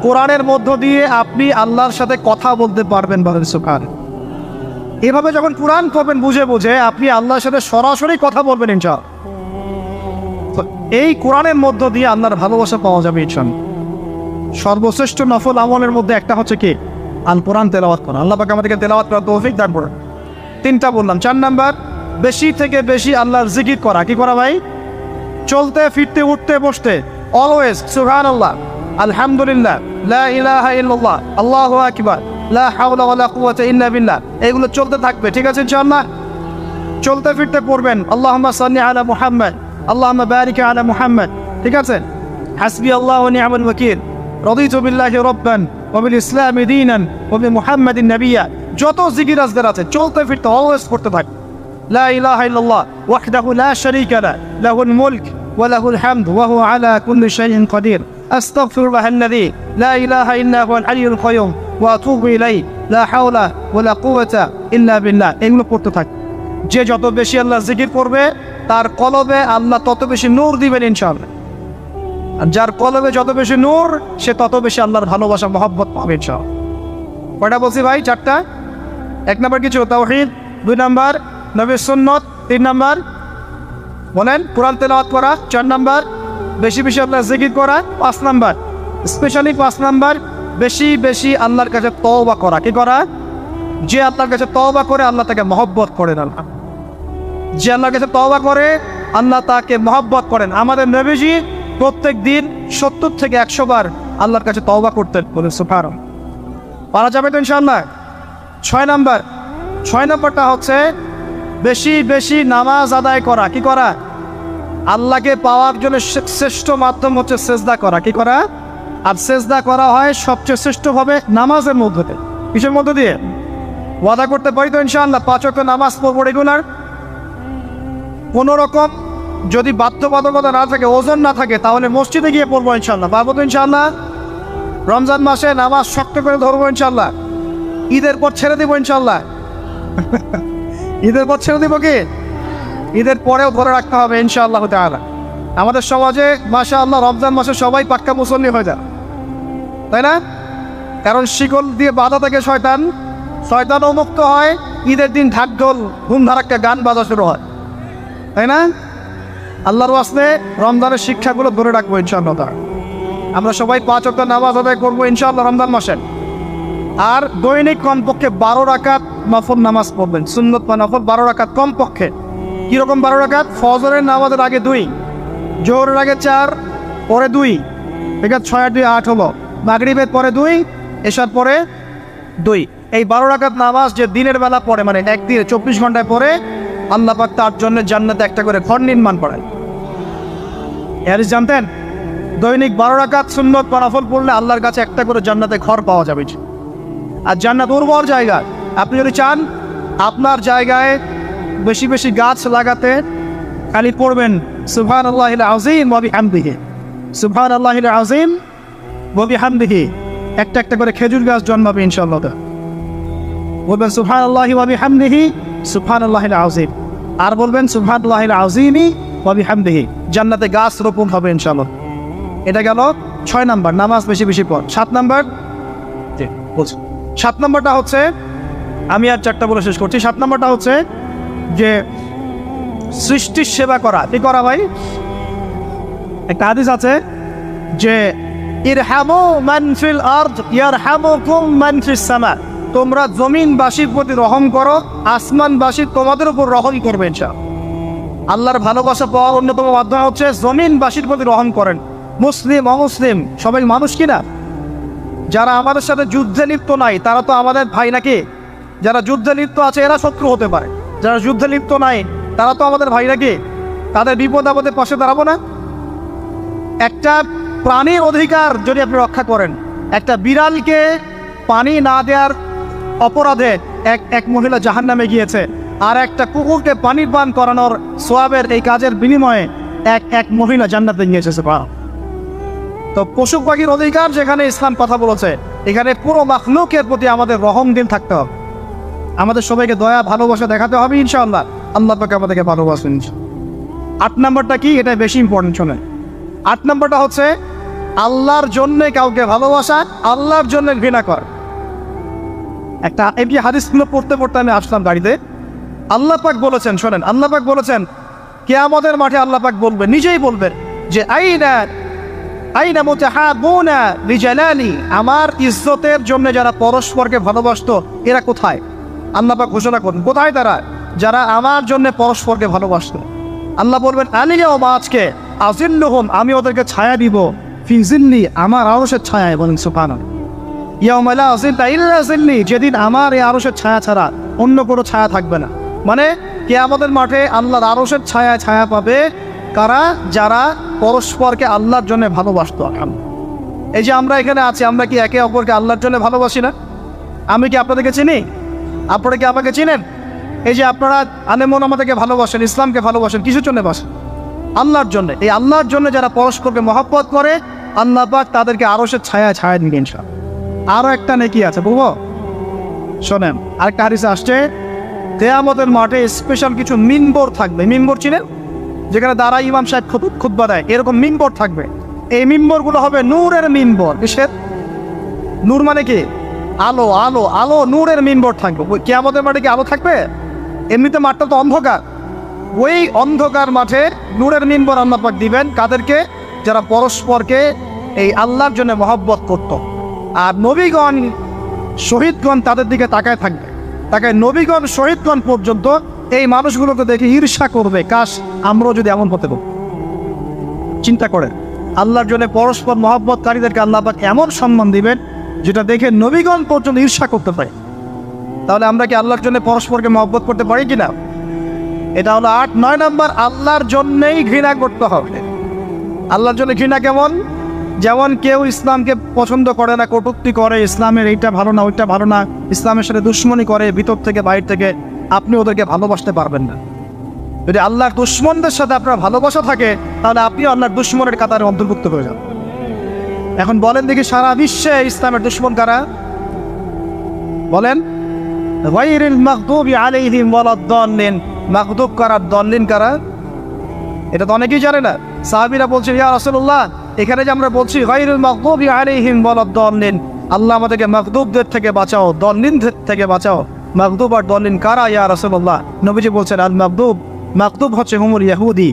কোরআনের মধ্য দিয়ে আপনি আল্লাহর সাথে কথা বলতে পারবেন। বলেন সুবহানাল্লাহ। এভাবে যখন কোরআন পড়বেন বুঝে বুঝে, আপনি আল্লাহর সাথে সরাসরি কথা বলবেন ইনশাআল্লাহ। এই কোরআনের মধ্য দিয়ে আল্লাহর ভালোবাসা পাওয়া যাবে ইনশাআল্লাহ। সর্বশ্রেষ্ঠ নফল আমলের মধ্যে একটা হচ্ছে কি? আল কোরআন তেলাওয়াত করা। আল্লাহ পাক আমাদেরকে তেলাওয়াত করার তৌফিক দান করুন। 3টা বললাম। 4 নাম্বার বেশি থেকে বেশি আল্লাহর জিকির করা। কি করা ভাই? চলতে ফিরতে উঠতে বসতে অলওয়েজ সুবহানাল্লাহ, আলহামদুলিল্লাহ, লা ইলাহা ইল্লাল্লাহ, আল্লাহু আকবার, লা হাওলা ওয়ালা কুওয়াতা ইল্লা বিল্লাহ, এগুলো চলতে থাকবে। ঠিক আছে ইনশাআল্লাহ? চলতে ফিরতে পড়বেন আল্লাহুম্মা সাল্লি আলা মুহাম্মদ, আল্লাহুম্মা বারিক আলা মুহাম্মদ। ঠিক আছে? হাসবি আল্লাহু ওয়া নি'মাল ওয়াকিল, রাদিতু বিল্লাহি রাব্বান ওয়া বিল ইসলামি দীনান ওয়া বি মুহাম্মাদিন নাবিয়্যা। যত জিকির আজকার আছে চলতে ফিরতে অলওয়েজ পড়তে থাকবে। লা ইলাহা ইল্লাল্লাহ ওয়াহদাহু লা শারীকা লাহু, লাহুল মুলক ওয়া লাহুল হামদ ওয়া হুয়া আলা কুল্লি শাইইন কাদির। আস্তাগফিরুল্লাহাল্লাযী লা ইলাহা ইল্লা হুয়াল হাইয়ুল কাইয়ুম ওয়া আতুবু ইলাইহি, লা হাওলা ওয়া লা কুওয়াতা ইল্লা বিল্লাহ। এগুলো পড়তে থাকবে। যে যত বেশি আল্লাহ জিকির করবে তার কলবে আল্লাহ তত বেশি নূর দিবেন ইনশাআল্লাহ। আর যার কলবে যত বেশি নূর, সে তত বেশি আল্লাহর ভালোবাসা, মহব্বত পাবে ইনশাআল্লাহ। কয়টা বলছি ভাই? 4টা। 1 নাম্বার কিছু তাওহীদ, 2 নাম্বার নবীর সুন্নাত, 3 নাম্বার বলেন কোরআন তেলাওয়াত করা, 4 নাম্বার বেশি বেশি আল্লাহর জিকির করা, 5 নাম্বার স্পেশালি 5 নাম্বার বেশি বেশি আল্লাহর কাছে তওবা করা। কি করা? যে আল্লাহর কাছে তওবা করে আল্লাহ তাকে মহব্বত করেন। আল্লাহ যে আল্লাহর কাছে তওবা করে আল্লাহ তাকে মহব্বত করেন। আমাদের নবীজি প্রত্যেক দিন 70 থেকে 100 বার আল্লাহর কাছে তওবা করতেন। বলেন সুবহানাল্লাহ। পারা যাবে তো ইনশাআল্লাহ? 6 নম্বরটা হচ্ছে বেশি বেশি নামাজ আদায় করা। কি করা? আল্লাহকে পাওয়ার জন্য শ্রেষ্ঠ মাধ্যম হচ্ছে সেজদা করা। কি করা? আর সেজদা করা হয় সবচেয়ে শ্রেষ্ঠভাবে নামাজের মধ্যে দিয়ে। কিসের মধ্যে দিয়ে? ওয়াদা করতে পারি তো ইনশাআল্লাহ 5 ওয়াক্ত নামাজ পড়বো রেগুলার। কোনো রকম যদি বাধ্যবাধকতা না থাকে, ওজন না থাকে, তাহলে মসজিদে গিয়ে পড়বো ইনশাআল্লাহ। পারবো তো ইনশাআল্লাহ? রমজান মাসে নামাজ শক্ত করে ধরবো ইনশাআল্লাহ। ঈদের পর ছেড়ে দিব ইনশাআল্লাহ। ঈদের পর ছেড়ে দিব কি? ঈদের পরেও ধরে রাখতে হবে ইনশাআল্লাহ তাআলা। আমাদের সমাজে মাশাআল্লাহ রমজান মাসে সবাই পাক্কা মুসল্লি হয়ে যায়, তাই না? কারণ শিকল দিয়ে বাধা থাকে শয়তানও মুক্ত হয়। ঈদের দিন ঢাকঢোল ধুমধারাক্কা গান বাজা শুরু হয়, তাই না? আল্লাহর ওয়াস্তে রমজানের শিক্ষাগুলো ধরে রাখবো ইনশাআল্লাহ তাআলা। আমরা সবাই 5 ওয়াক্ত নামাজ আদায় করবো ইনশাআল্লাহ রমজান মাসে। আর দৈনিক কমপক্ষে 12 রাকাত নফল নামাজ পড়বেন। সুন্নত বা নফল 12 রাকাত কমপক্ষে। কীরকম 12 রাকাত? ফজরের নামাজের আগে 2, জোহরের আগে 4, পরে 2, ঠিক আছে 6 আর 2 8 হলো। মাগরিবের পরে 2, এশার পরে 2। এই 12 রাকাত নামাজ যে দিনের বেলা পড়ে, মানে একদিনে 24 ঘন্টায় পড়ে, আল্লাহ পাক তার জন্য জান্নাতে একটা করে ঘর নির্মাণ করেন। হাদিস জানতেন? দৈনিক 12 রাকাত সুন্নত নফল পড়লে আল্লাহর কাছে একটা করে জান্নাতে ঘর পাওয়া যাবে। আর জান্নাত উর্বর জায়গা। আপনি যদি চান আপনার জায়গায় বেশি বেশি গাছ লাগাতে, খালি পড়বেন সুবহানাল্লাহিল আযীম ওয়া বিহামদিহি, সুবহানাল্লাহিল আযীম ওয়া বিহামদিহি, একটা একটা করে খেজুর গাছ জন্মাবে ইনশাআল্লাহ। বলবেন সুবহানাল্লাহি ওয়া বিহামদিহি সুবহানাল্লাহিল আযীম, আর বলবেন সুবহানাল্লাহিল আযীমি ওয়া বিহামদিহি, জান্নাতে গাছ রোপণ হবে ইনশাআল্লাহ। এটা গেল 6 নাম্বার, নামাজ বেশি বেশি পড়। 7 নাম্বার, বলছি 7 নাম্বারটা হচ্ছে, আমি আর 4টা বলে শেষ করছি। 7 নাম্বারটা হচ্ছে যে সৃষ্টির সেবা করা। কি করা ভাই? একটা হাদিস আছে যে ইরহামু মান ফিল আরদ ইয়ারহামুকুম মান ফিস সামা, তোমরা জমিনবাসীর প্রতি রহম করো, আসমানবাসী তোমাদের উপর রহম করবে ইনশাআল্লাহ। আল্লাহর ভালোবাসা পাওয়ার অন্যতম মাধ্যম হচ্ছে জমিনবাসীর প্রতি রহম করেন। মুসলিম অমুসলিম সবাই মানুষ কিনা? যারা আমাদের সাথে যুদ্ধে লিপ্ত নাই তারা তো আমাদের ভাই নাকি? যারা যুদ্ধে লিপ্ত আছে এরা শত্রু হতে পারে, যারা যুদ্ধে লিপ্ত নাই তারা তো আমাদের ভাই নাকি? তাদের বিপদ আপদে পাশে দাঁড়াবো না? একটা প্রাণীর অধিকার যদি আপনি রক্ষা করেন, একটা বিড়ালকে পানি না দেওয়ার অপরাধে এক মহিলা জাহান্নামে গিয়েছে, আর একটা কুকুরকে পানি পান করানোর সোয়াবের এই কাজের বিনিময়ে এক মহিলা জান্নাতে গিয়েছে। তো পশু পাখির অধিকার যেখানে ইসলাম কথা বলেছে, এখানে পুরো মাখলুকের প্রতি আমাদের রহম দিল থাকতে হবে। আমাদের সবাইকে দয়া ভালোবাসা দেখাতে হবে ইনশাআল্লাহ। আল্লাহ পাক আমাদেরকে ভালোবাসেন। 8 নাম্বারটা কি? এটা বেশি ইম্পর্টেন্ট শোনেন। 8 নাম্বারটা হচ্ছে আল্লাহর জন্যে কাউকে ভালোবাসা, আল্লাহর জন্য ঘৃণা কর। একটা এই হাদিসগুলো পড়তে পড়তে আমি আসলাম গাড়িতে। আল্লাহ পাক বলেছেন, শোনেন, আল্লাহ পাক বলেছেন কিয়ামতের মাঠে আল্লাহ পাক বলবেন, নিজেই বলবেন যে আইনা মুতাহাবুনা লিজালালি, আমার ইজ্জতের জন্য যারা পরস্পরকে ভালোবাসতো এরা কোথায়? আল্লাহ পাক ঘোষণা করবেন কোথায় তারা? যারা আমার জন্য পরস্পরকে ভালোবাসতো। আল্লাহ বলবেন আলিয়াউমা, আজকে আজিল্লুহুম, আমি ওদেরকে ছায়া দিব, ফি জিল্লি, আমার আরশের ছায়ায়। বলেন সুবহানাল্লাহ। ইয়াউমা লা জিল্লা ইল্লা জিল্লি, যেদিন আমার এই আরশের ছায়া ছাড়া অন্য কোনো ছায়া থাকবে না। মানে কিয়ামতের মাঠে আল্লাহর আরশের ছায়া ছায়া পাবে কারা? যারা পরস্পরকে আল্লাহর জন্য ভালোবাসতো। এই যে আমরা এখানে আছি, আমরা কি একে অপরকে আল্লাহর জন্য ভালোবাসি না? আমি কি আপনাদেরকে চিনি? আপনারা কি আমাকে চিনেন? এই যে আপনারা আলেমন আমাদেরকে ভালোবাসেন, ইসলামকে ভালোবাসেন, কিসের জন্য বাসেন? আল্লাহর জন্য। এই আল্লাহর জন্য যারা পরস্পরকে মহব্বত করে, আল্লাহ পাক তাদেরকে আরশের ছায়া ছায়া দিবেন ইনশাআল্লাহ। আরও একটা নেকি আছে, বলবো? শোনেন, আরেকটা হাদিসে আসছে কিয়ামতের মাঠে স্পেশাল কিছু মিম্বর থাকবে। মিম্বর চিনেন? যেখানে দ্বারা ইমাম সাহেব খুতবা দেয়, এরকম মিম্বর থাকবে। এই মিম্বরগুলো হবে নূরের মিম্বর। কিসের? নূর মানে কি? আলো, আলো, আলো, নূরের মিম্বর থাকবে। কিয়ামতের মাঠে কি আলো থাকবে? এমনিতে মাঠটা তো অন্ধকার। ওই অন্ধকার মাঠে নূরের মিম্বর আল্লাহ পাক দিবেন কাদেরকে? যারা পরস্পরকে এই আল্লাহর জন্য মহব্বত করত। আর নবীগণ শহীদগণ তাদের দিকে তাকায় থাকবে, তাকায় নবীগণ শহীদগণ পর্যন্ত এই মানুষগুলোকে দেখে ঈর্ষা করবে, কাশ আমরাও যদি এমন হতে পারি। চিন্তা করে আল্লাহর জন্য পরস্পর মহব্বতকারীদেরকে আল্লাহ পাক এমন সম্মান দিবেন যেটা দেখে নবীগণ পর্যন্ত ঈর্ষা করতে পারে। তাহলে আমরা কি আল্লাহর জন্য পরস্পরকে মহব্বত করতে পারি কিনা? এটা হলো 8। 9 নাম্বার, আল্লাহর জন্যই ঘৃণা করতে হবে। আল্লাহর জন্য ঘৃণা কেমন? যেমন কেউ ইসলামকে পছন্দ করে না, কটূক্তি করে, ইসলামের এইটা ভালো না ওইটা ভালো না, ইসলামের সাথে দুশ্মনী করে ভিতর থেকে বাইরে থেকে, আপনি ওদেরকে ভালোবাসতে পারবেন না। যদি আল্লাহর দুশ্মনদের সাথে আপনার ভালোবাসা থাকে তাহলে আপনি আল্লাহর দুশ্মনের কাতারে অন্তর্ভুক্ত হয়ে যান। এখন বলেন দেখি, সারা বিশ্বে ইসলামের দুশ্মন কারা? বলেন। গায়রিল মাগদুবি আলাইহিম ওয়ালাদ-দাল্লিন, মাগদুব কারা, দাল্লিন কারা? এটা তো অনেকেই জানে না। সাহাবীরা বলছেন, ইয়া রাসূলুল্লাহ, এখানে যে আমরা বলছি গায়রিল মাগদুবি আলাইহিম ওয়ালাদ-দাল্লিন, আল্লাহ আমাদেরকে মাগদুবদের থেকে বাঁচাও, দাল্লিনদের থেকে বাঁচাও। মাগদুব আর দাল্লিন কারা ইয়া রাসূলুল্লাহ? নবীজি বলছেন, আল মাগদুব, মাগদুব হচ্ছে হুমুল ইহুদি,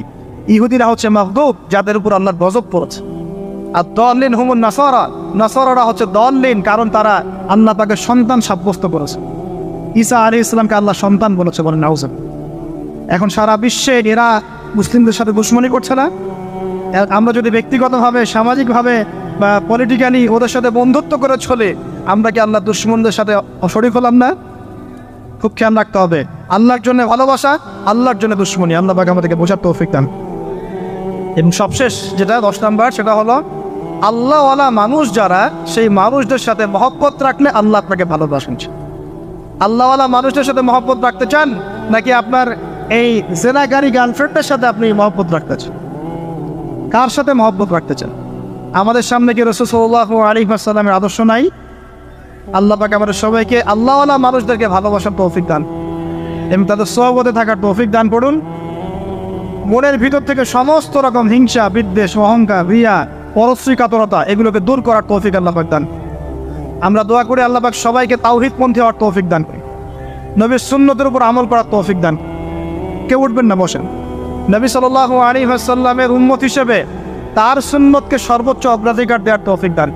ইহুদিরা হচ্ছে মাগদুব, যাদের উপর আল্লাহর গজব পড়েছে। আর দাল্লিন হুমুল নাসারা, নাসারারা হচ্ছে দাল্লিন, কারণ তারা আল্লাহ পাকের সন্তান সাব্যস্ত করেছে। ঈসা আলাইহিস সালামকে আল্লাহ সন্তান বলেছে। বলেন নাউজুবিল্লাহ। এখন সারা বিশ্বে এরা মুসলিমদের সাথে দুশ্মনী করছে না? আমরা যদি ব্যক্তিগতভাবে, সামাজিকভাবে বা পলিটিক্যালি ওদের সাথে বন্ধুত্ব করে চলে, আমরা কি আল্লাহ দুশ্মনদের সাথে শরীক হলাম না? খুব খেয়াল রাখতে হবে। আল্লাহর জন্য ভালোবাসা, আল্লাহর জন্য দুশ্মনী। আল্লাহ পাক আমাদেরকে বোঝার তৌফিক দান। এবং সবশেষ যেটা 10 নাম্বার, সেটা হলো আল্লাহওয়ালা মানুষ যারা, সেই মানুষদের সাথে মহব্বত রাখলে আল্লাহ আপনাকে ভালোবাসেন। আল্লাহওয়ালা মানুষদের সাথে মহব্বত রাখতে চান, নাকি আপনার এই জেনাগারি গার্লফ্রেন্ডের সাথে আপনি মহব্বত রাখতে চান? কার সাথে মহব্বত রাখতে চান? আমাদের সামনে কি রাসূল সাল্লাল্লাহু আলাইহি ওয়াসাল্লামের আদর্শ নাই? আল্লাহ পাক আমাদের সবাইকে আল্লাহওয়ালা মানুষদেরকে ভালোবাসার তৌফিক দান এবং তাদের সোহবতে থাকার তৌফিক দান করুন। মনের ভিতর থেকে সমস্ত রকম হিংসা, বিদ্বেষ, অহংকার, রিয়া, পরশ্রী কাতরতা এগুলোকে দূর করার তৌফিক আল্লাহ পাক দান। আমরা দোয়া করি আল্লাহ পাক সবাইকে তাওহীদপন্থী হওয়ার তৌফিক দান করি, নবীর সুন্নতের উপর আমল করার তৌফিক দান। কেউ উঠবেন না, বসেন। নবী সাল্লাল্লাহু আলাইহি ওয়াসাল্লামের উম্মত হিসেবে তার সুন্নতকে সর্বোচ্চ অগ্রাধিকার দেওয়ার তৌফিক দান।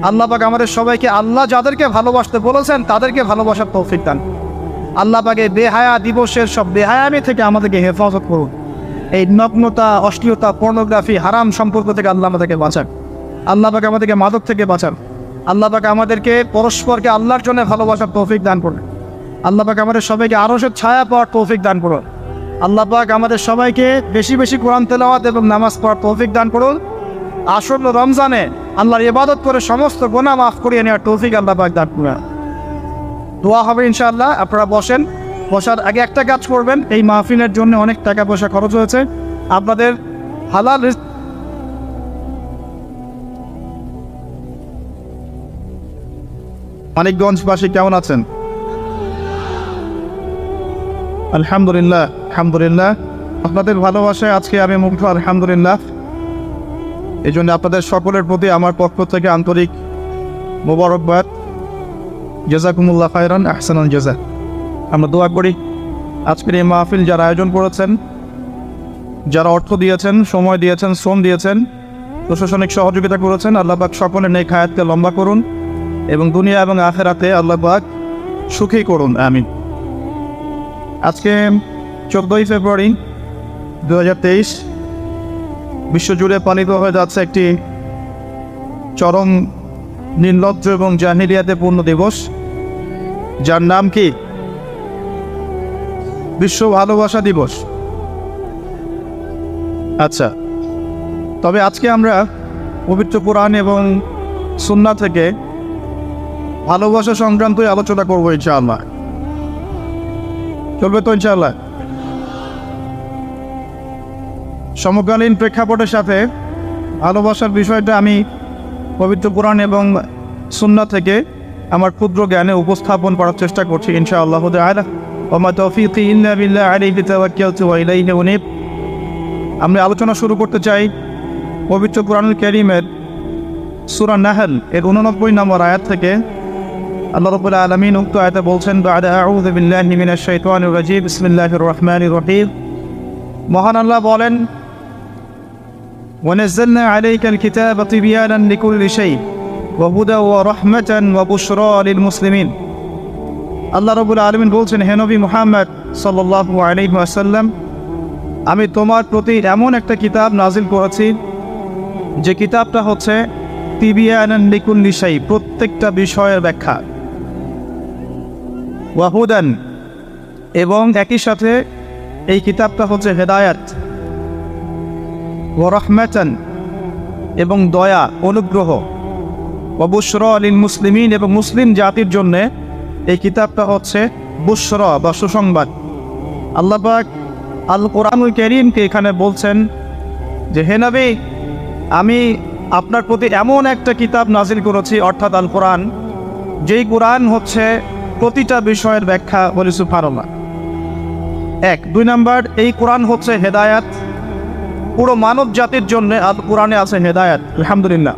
আল্লাহ পাক আমাদের সবাইকে আল্লাহ যাদেরকে ভালোবাসতে বলেছেন তাদেরকে ভালোবাসার তৌফিক দান। আল্লাহ পাকে বেহায়া দিবসের সব বেহায়ামি থেকে আমাদেরকে হেফাজত করুন। এই নগ্নতা, অশ্লীলতা, পর্নোগ্রাফি, হারাম সম্পর্ক থেকে আল্লাহ আমাদেরকে বাঁচান। আল্লাহ পাক আমাদেরকে মাদক থেকে বাঁচান। আল্লাহ পাক আমাদেরকে পরস্পরকে আল্লাহর জন্য ভালোবাসার তৌফিক দান করুন। আল্লাহ পাক আমাদের সবাইকে আরশের ছায়া পাওয়ার তৌফিক দান করুন। আল্লাহ পাক আমাদের সবাইকে বেশি বেশি কোরআন তেলাওয়াত এবং নামাজ পড়ার তৌফিক দান করুন। আসন্ন রমজানে আল্লাহর ইবাদত করে সমস্ত গুনাহ মাফ করিয়ে নেওয়ার তৌফিক আল্লাহ পাক দান করুন। দোয়া হবে ইনশাআল্লাহ। আপনারা বসেন। বসার আগে একটা কাজ করবেন, এই মাহফিলের জন্য অনেক টাকা পয়সা খরচ হয়েছে, আপনাদের হালাল মানিকগঞ্জবাসী কেমন আছেন? আলহামদুলিল্লাহ, আলহামদুলিল্লাহ। আপনাদের ভালোবাসায় আজকে আমি মুগ্ধ, আলহামদুলিল্লাহ। এই জন্য আপনাদের সকলের প্রতি আমার পক্ষ থেকে আন্তরিক মোবারকবাদ। জাযাকুমুল্লাহ খায়রান, আহসানুল জাযা। আমরা দোয়া করি আজকের এই মাহফিল যারা আয়োজন করেছেন, যারা অর্থ দিয়েছেন, সময় দিয়েছেন, শ্রম দিয়েছেন, প্রশাসনিক সহযোগিতা করেছেন, আল্লাহ পাক সকলের নেক হায়াতকে লম্বা করুন এবং দুনিয়া এবং আখিরাতে আল্লাহ পাক সুখী করুন, আমিন। আজকে 14ই ফেব্রুয়ারি 2023 বিশ্বজুড়ে পালিত হয়ে যাচ্ছে একটি চরম নির্লজ্জ এবং জাহিলিয়াতে পূর্ণ দিবস, যার নাম কি? বিশ্ব ভালোবাসা দিবস। আচ্ছা, তবে আজকে আমরা পবিত্র কোরআন এবং সুন্নাহ থেকে ভালোবাসা সংক্রান্তই আলোচনা করবো ইনশাআল্লাহ। চলবে তো ইনশাআল্লাহ? সমকালীন প্রেক্ষাপটের সাথে ভালোবাসার বিষয়টা আমি পবিত্র কোরআন এবং সুন্নাহ থেকে আমার ক্ষুদ্র জ্ঞানে উপস্থাপন করার চেষ্টা করছি ইনশাআল্লাহ তাআলা। ওয়া মা তাওফীকি ইল্লা বিল্লাহ, আলাইহি তাওয়াক্কালতু ওয়া ইলাইহি উনীব। আমরা আলোচনা শুরু করতে চাই পবিত্র কোরআনুল কারীমের সূরা নাহল এর 89 নম্বর আয়াত থেকে। আল্লাহ রাব্বুল আলামিন উক্ত আয়াতে বলছেন, বা'দা আউযু বিল্লাহি মিনাশ শাইতানির রাজীম, বিসমিল্লাহির রহমানির রহিম। মহান আল্লাহ বলেন, ওয়া নাযালনা আলাইকাল কিতাবা তিবয়ানান লিকুল্লি শাই ওয়া হুদা ওয়া রাহমাতান ওয়া বুশরা লিল মুসলিমিন। আল্লাহ রাব্বুল আলামিন বলছেন, হে নবী মুহাম্মদ সাল্লাল্লাহু আলাইহি ওয়াসাল্লাম, আমি তোমার প্রতি এমন একটা কিতাব নাজিল করেছি যে কিতাবটা হচ্ছে তিবয়ানান লিকুল্লি শাই, প্রত্যেকটা বিষয়ের ব্যাখ্যা, ওয়া হুদান, এবং একই সাথে এই কিতাবটা হচ্ছে হেদায়াত, ওয়া রাহমাতান, এবং দয়া, অনুগ্রহ, ওয়া বুশরা লিল মুসলিমিন, এবং মুসলিম জাতির জন্য এই কিতাবটা হচ্ছে বুশরা বা সুসংবাদ। আল্লাহ পাক আল কোরআনুল কারীমকে এখানে বলছেন যে, হে নবী, আমি আপনার প্রতি এমন একটা কিতাব নাজিল করেছি, অর্থাৎ আল কোরআন, যেই কোরআন হচ্ছে প্রতিটা বিষয়ের ব্যাখ্যা। বলি সুবহানাল্লাহ। 1 2 নাম্বার, এই কোরআন হচ্ছে হেদায়াত, পুরো মানব জাতির জন্য আল কোরআনে আছে হেদায়াত, আলহামদুলিল্লাহ।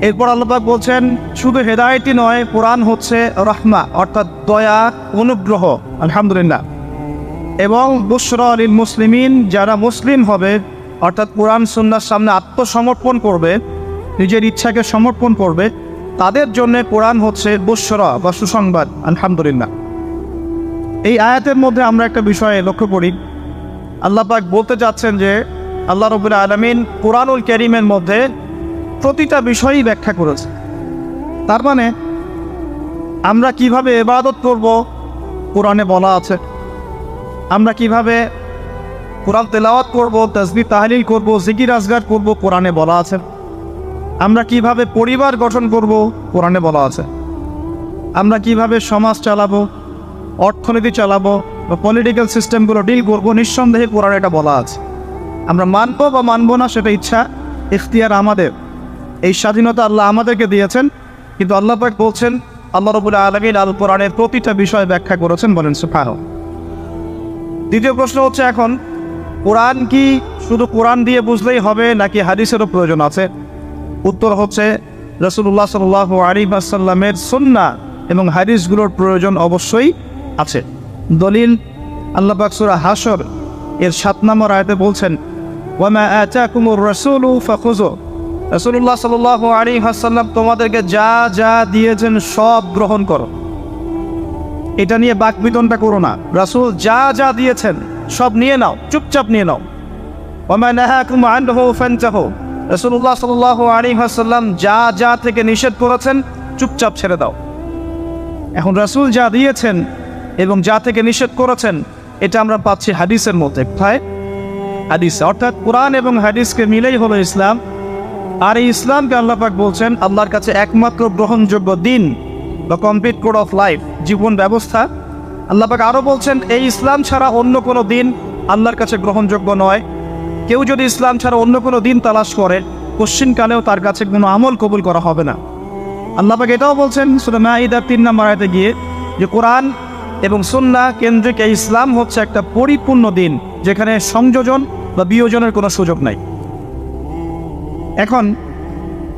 এরপর আল্লাহ পাক বলছেন, শুধু হেদায়েতই নয়, কোরআন হচ্ছে রহমা, অর্থাৎ দয়া, অনুগ্রহ, আলহামদুলিল্লাহ। এবং বুশরা লিল মুসলিমিন, যারা মুসলিম হবে, অর্থাৎ কোরআন সুন্নাহর সামনে আত্মসমর্পণ করবে, নিজের ইচ্ছাকে সমর্পণ করবে, তাদের জন্য কোরআন হচ্ছে বুশরা বা সুসংবাদ, আলহামদুলিল্লাহ। এই আয়াতের মধ্যে আমরা একটা বিষয় লক্ষ্য করি, আল্লাহ পাক বলতে চাচ্ছেন যে আল্লাহ রাব্বুল আলামিন কুরআনুল কারীমের মধ্যে প্রতিটা বিষয়ই ব্যাখ্যা করেছে। তার মানে আমরা কিভাবে ইবাদত করব কোরআনে বলা আছে, আমরা কিভাবে কোরআন তেলাওয়াত করব, তাসবিহ তাহলিল করব, জিকির আজগার করব, কোরআনে বলা আছে। আমরা কিভাবে পরিবার গঠন করব, কোরআনে বলা আছে। আমরা কিভাবে সমাজ চালাবো, অর্থনীতি চালাবো বা পলিটিক্যাল সিস্টেমগুলো ডিল করবো, নিঃসন্দেহে কোরআনে এটা বলা আছে। আমরা মানবো বা মানবো না সেটা ইচ্ছা, ইখতিয়ার আমাদের। এই স্বাধীনতা আল্লাহ আমাদেরকে দিয়েছেন, কিন্তু আল্লাহ পাক বলছেন আল্লাহ রাব্বুল আলামিন আল কোরআনের প্রতিটা বিষয় ব্যাখ্যা করেছেন, বলেন সুবহানাল্লাহ। দ্বিতীয় প্রশ্ন হচ্ছে, এখন কোরআন কি শুধু কোরআন দিয়ে বুঝলেই হবে নাকি হাদিসেরও প্রয়োজন আছে? উত্তর হচ্ছে রাসূলুল্লাহ সাল্লাল্লাহু আলাইহি ওয়াসাল্লামের সুন্নাহ এবং হাদিসগুলোর প্রয়োজন অবশ্যই আছে। দলিল আল্লাহ পাক সূরা হাশর এর 7 নম্বর আয়াতে বলছেন, ওয়ামা আতাকুমুর রাসূলু ফাখুযু। রাসূলুল্লাহ সাল্লাল্লাহু আলাইহি ওয়াসাল্লাম তোমাদেরকে যা যা দিয়েছেন সব গ্রহণ করো। এটা নিয়ে বাকবিতণ্ডা করো না, রাসূল যা যা দিয়েছেন সব নিয়ে নাও, চুপচাপ নিয়ে নাও। ওয়ামা নাহাকুম আনহু ফানতাহু। রাসূলুল্লাহ সাল্লাল্লাহু আলাইহি ওয়াসাল্লাম যা যা থেকে নিষেধ করেছেন চুপচাপ ছেড়ে দাও। এখন রাসূল যা দিয়েছেন এবং যা থেকে নিষেধ করেছেন এটা আমরা পাচ্ছি হাদিসের মধ্যে। কোথায়? হাদিসে, অর্থাৎ কোরআন এবং হাদিসকে মিলেই হলো ইসলাম। আর এই ইসলামকে আল্লাহ পাক বলছেন আল্লাহর কাছে একমাত্র গ্রহণযোগ্য দিন বা কমপ্লিট কোড অফ লাইফ, জীবন ব্যবস্থা। আল্লাহ পাক আরও বলছেন এই ইসলাম ছাড়া অন্য কোনো দিন আল্লাহর কাছে গ্রহণযোগ্য নয়। কেউ যদি ইসলাম ছাড়া অন্য কোনো দিন তালাশ করে কোশ্চিনকালেও তার কাছে কোনো আমল কবুল করা হবে না। আল্লাহ পাক এটাও বলছেন সূরা মাঈদার 3 নম্বর আয়াতে গিয়ে যে কোরআন এবং সুন্নাহ কেন্দ্রিক এই ইসলাম হচ্ছে একটা পরিপূর্ণ দিন, যেখানে সংযোজন বা বিয়োজনের কোনো সুযোগ নাই। এখন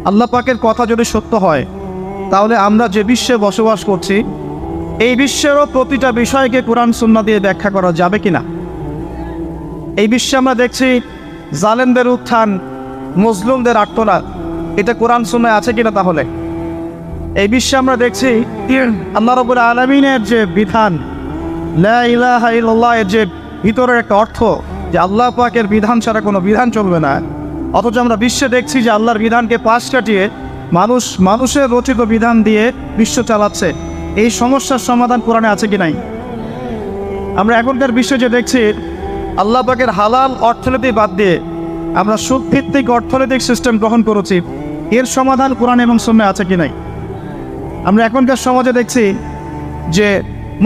আল্লাহ পাকের কথা যদি সত্য হয়, তাহলে আমরা যে বিশ্বে বসবাস করছি এই বিশ্বেরও প্রতিটা বিষয়কে কোরআন সুন্নাহ দিয়ে ব্যাখ্যা করা যাবে কিনা? এই বিশ্বে আমরা দেখছি জালেমদের উত্থান, মজলুমদের আর্তনাদ, এটা কোরআন সুন্নাহ আছে কিনা? তাহলে এই বিশ্বে আমরা দেখছি আল্লাহ রাব্বুল আলামিনের যে বিধান, লা ইলাহা ইল্লাল্লাহ এর যে ভিতরের একটা অর্থ যে আল্লাহ পাকের বিধান ছাড়া কোনো বিধান চলবে না, অথচ আমরা বিশ্বে দেখছি যে আল্লাহর বিধানকে পাশ কাটিয়ে মানুষের রচিত বিধান দিয়ে বিশ্ব চালাচ্ছে। এই সমস্যার সমাধান কোরআনে আছে কি নাই? আমরা এখনকার বিশ্বে যে দেখছি আল্লাহ পাকের হালাল অর্থনীতি বাদ দিয়ে আমরা সুদভিত্তিক অর্থনৈতিক সিস্টেম গ্রহণ করেছি, এর সমাধান কোরআন এবং সুন্নাহে আছে কি নাই? আমরা এখনকার সমাজে দেখছি যে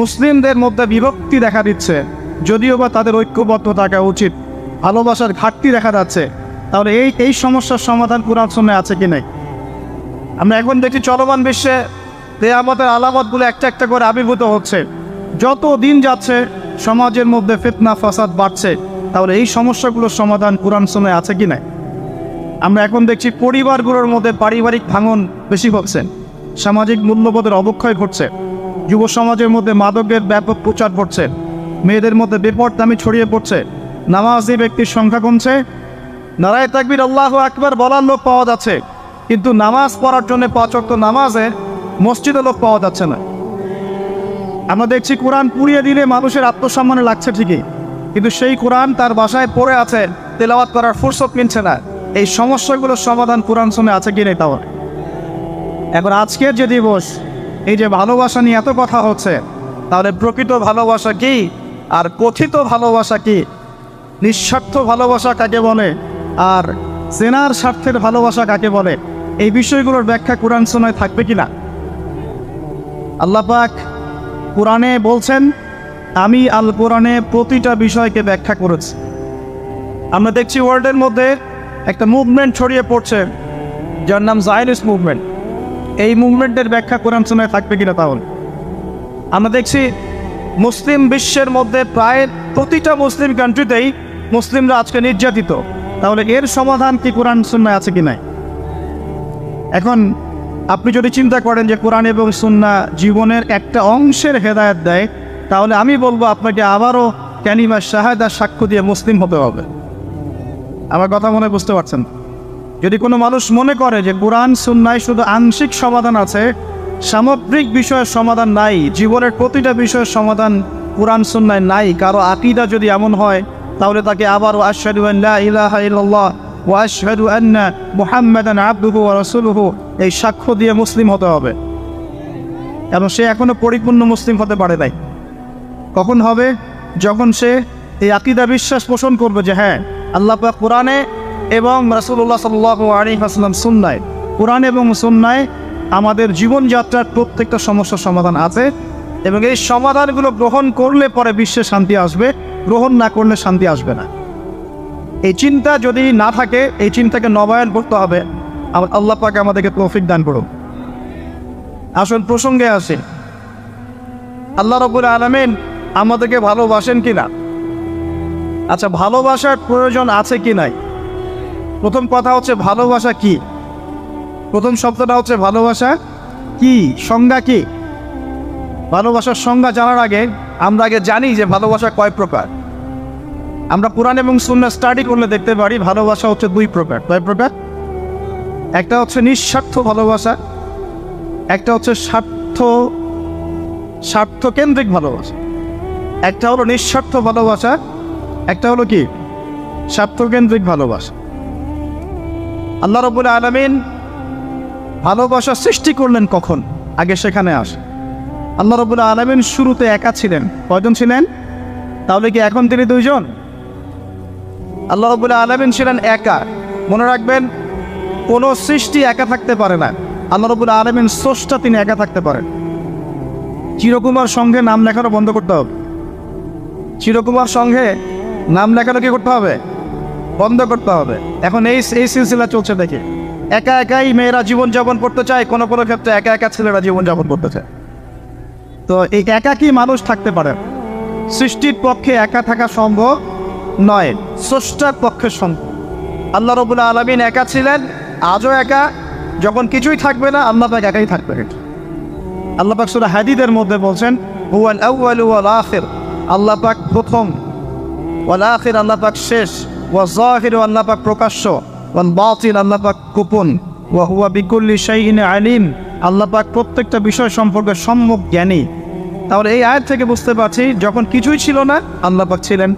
মুসলিমদের মধ্যে বিভক্তি দেখা দিচ্ছে, যদিও বা তাদের ঐক্যবদ্ধ থাকা উচিত, ভালোবাসার ঘাটতি দেখা যাচ্ছে। তাহলে এই সমস্যার সমাধান কোরআন সুন্নাহে আছে কি নাই? আমরা এখন দেখছি চলমান বিশ্বে কিয়ামতের আলামতগুলো একটা একটা করে আবির্ভূত হচ্ছে। যত দিন যাচ্ছে সমাজের মধ্যে ফিতনা ফাসাদ বাড়ছে। তাহলে এই সমস্যাগুলোর সমাধান কোরআন সুন্নাহে আছে কি নাই? আমরা এখন দেখছি পরিবারগুলোর মধ্যে পারিবারিক ভাঙন বেশি হচ্ছে, সামাজিক মূল্যবোধের অবক্ষয় ঘটছে, যুব সমাজের মধ্যে মাদকের ব্যাপক প্রচার ঘটছে, মেয়েদের মধ্যে বেপরদামি ছড়িয়ে পড়ছে, নামাজি ব্যক্তির সংখ্যা কমছে। নারায়ে তাকবীর আল্লাহু আকবার বলার লোক পাওয়া যাচ্ছে, কিন্তু নামাজ পড়ার জন্য 5 ওয়াক্ত নামাজে মসজিদে লোক পাওয়া যাচ্ছে না। আমরা দেখছি কোরআন পুড়িয়ে দিলে মানুষের আত্মসম্মানে লাগছে ঠিকই, কিন্তু সেই কোরআন তার বাসায় পড়ে আছে, তেলাওয়াত করার ফুরসত মিলছে না। এই সমস্যাগুলোর সমাধান কোরআন সুন্নাহে আছে কি নেই? তাহলে এখন আজকের যে দিবস, এই যে ভালোবাসা নিয়ে এত কথা হচ্ছে, তাহলে প্রকৃত ভালোবাসা কি আর কথিত ভালোবাসা কি? নিঃস্বার্থ ভালোবাসা কাকে বলে আর জেনার স্বার্থের ভালোবাসা কাকে বলে? এই বিষয়গুলোর ব্যাখ্যা কোরআন সুন্নাহে থাকবে কিনা? আল্লাহ পাক কোরআনে বলছেন আমি আল কোরআনে প্রতিটা বিষয়কে ব্যাখ্যা করেছি। আমরা দেখছি ওয়ার্ল্ডের মধ্যে একটা মুভমেন্ট ছড়িয়ে পড়ছে যার নাম জায়নিস্ট মুভমেন্ট। এই মুভমেন্টের ব্যাখ্যা কোরআন সুন্নাহে থাকবে কিনা? তাহলে আমরা দেখছি মুসলিম বিশ্বের মধ্যে প্রায় প্রতিটা মুসলিম কান্ট্রিতেই মুসলিমরা আজকে নির্যাতিত। তাহলে এর সমাধান কি কোরআন সুন্নাহে আছে কি নাই? এখন আপনি যদি চিন্তা করেন যে কোরআন এবং সুন্নাহ জীবনের একটা অংশের হেদায়েত দেয়, তাহলে আমি বলবো আপনাকে আবারও কালিমা শাহাদা সাক্ষ্য দিয়ে মুসলিম হতে হবে। আমার কথা মনে বুঝতে পারছেন? যদি কোনো মানুষ মনে করে যে কোরআন সুন্নায় শুধু আংশিক সমাধান আছে, সামগ্রিক বিষয়ের সমাধান নাই, জীবনের প্রতিটা বিষয়ের সমাধান কোরআন সুন্নায় নাই, কারো আকীদা যদি এমন হয়, তাহলে তাকে আবার আশহাদু আন লা ইলাহা ইল্লাল্লাহ ওয়া আশহাদু আন্না মুহাম্মাদান আবদুহু ওয়া রাসূলুহু এই সাক্ষ্য দিয়ে মুসলিম হতে হবে। এবং সে এখনো পরিপূর্ণ মুসলিম হতে পারে নাই। কখন হবে? যখন সে এই আকীদা বিশ্বাস পোষণ করবে যে হ্যাঁ, আল্লাহ পাক কোরআনে এবং রাসূলুল্লাহ সাল্লাল্লাহু আলাইহি ওয়াসাল্লাম সুন্নায়, কোরআন এবং সুন্নায় আমাদের জীবনযাত্রার প্রত্যেকটা সমস্যার সমাধান আছে, এবং এই সমাধানগুলো গ্রহণ করলে পরে বিশ্বে শান্তি আসবে, গ্রহণ না করলে শান্তি আসবে না। এই চিন্তা যদি না থাকে, এই চিন্তাকে নবায়ন করতে হবে। আল্লাহ পাক আমাদেরকে তৌফিক দান করুন। আসুন প্রসঙ্গে আসি, আল্লাহ রাব্বুল আলামিন আমাদেরকে ভালোবাসেন কিনা? আচ্ছা, ভালোবাসার প্রয়োজন আছে কি নাই? প্রথম কথা হচ্ছে ভালোবাসা কি? প্রথম শব্দটা হচ্ছে ভালোবাসা কি, সংজ্ঞা কি? ভালোবাসার সংজ্ঞা জানার আগে আমরা আগে জানি যে ভালোবাসা কয় প্রকার। আমরা কোরআন এবং সুন্নাহ স্টাডি করলে দেখতে পারি ভালোবাসা হচ্ছে দুই প্রকার। কয় প্রকার? একটা হচ্ছে নিঃস্বার্থ ভালোবাসা, একটা হচ্ছে স্বার্থকেন্দ্রিক ভালোবাসা। একটা হলো নিঃস্বার্থ ভালোবাসা, একটা হলো কি স্বার্থকেন্দ্রিক ভালোবাসা। আল্লাহ রাব্বুল আলামিন ভালোবাসা সৃষ্টি করলেন কখন? আগে সেখানে আসে। আল্লাহ রাব্বুল আলামিন শুরুতে একা ছিলেন। কয়জন ছিলেন? তাহলে কি এখন তিনি দুইজন? আল্লাহ রাব্বুল আলামিন ছিলেন একা। মনে রাখবেন, কোনো সৃষ্টি একা থাকতে পারে না। আল্লাহ রাব্বুল আলামিন স্রষ্টা, তিনি একা থাকতে পারেন। চিরকুমার সংঘে নাম লেখানো বন্ধ করতে হবে। চিরকুমার সংঘে নাম লেখানো কি করতে হবে? বন্ধ করতে হবে। এখন এই সিলসিলা চলছে দেখে, একা একাই মেয়েরা জীবনযাপন করতে চায়, কোনো কোনো ক্ষেত্রে একা একা ছেলেরা জীবনযাপন করতে চায়। তো এই একাকী মানুষ থাকতে পারে। সৃষ্টির পক্ষে একা থাকা সম্ভব নয়, স্রষ্টার পক্ষে সম্ভব। আল্লাহ রাব্বুল আলামিন একা ছিলেন, আজও একা। যখন কিছুই থাকবে না, আল্লাহ পাক একাই থাকবে। আল্লাহ পাক সূরা হাদীদের মধ্যে বলছেন হুয়াল আউয়ালু ওয়াল আখির, আল্লাহ পাক প্রথম, ওয়াল আখির আল্লাহ পাক শেষ, ওয়া যাহির আল্লাহ পাক প্রকাশ্য, ওয়াল বাতিন আল্লাহ পাক গোপন, ওয়া হুয়া বিকুল্লি শাইইন আলিম, আল্লাহ পাক প্রত্যেকটা বিষয় সম্পর্কে সম্যক জ্ঞানী। তাহলে এই আয়াত থেকে বুঝতে পারছি যখন কিছুই ছিল না, আল্লাহ পাক ছিলেন।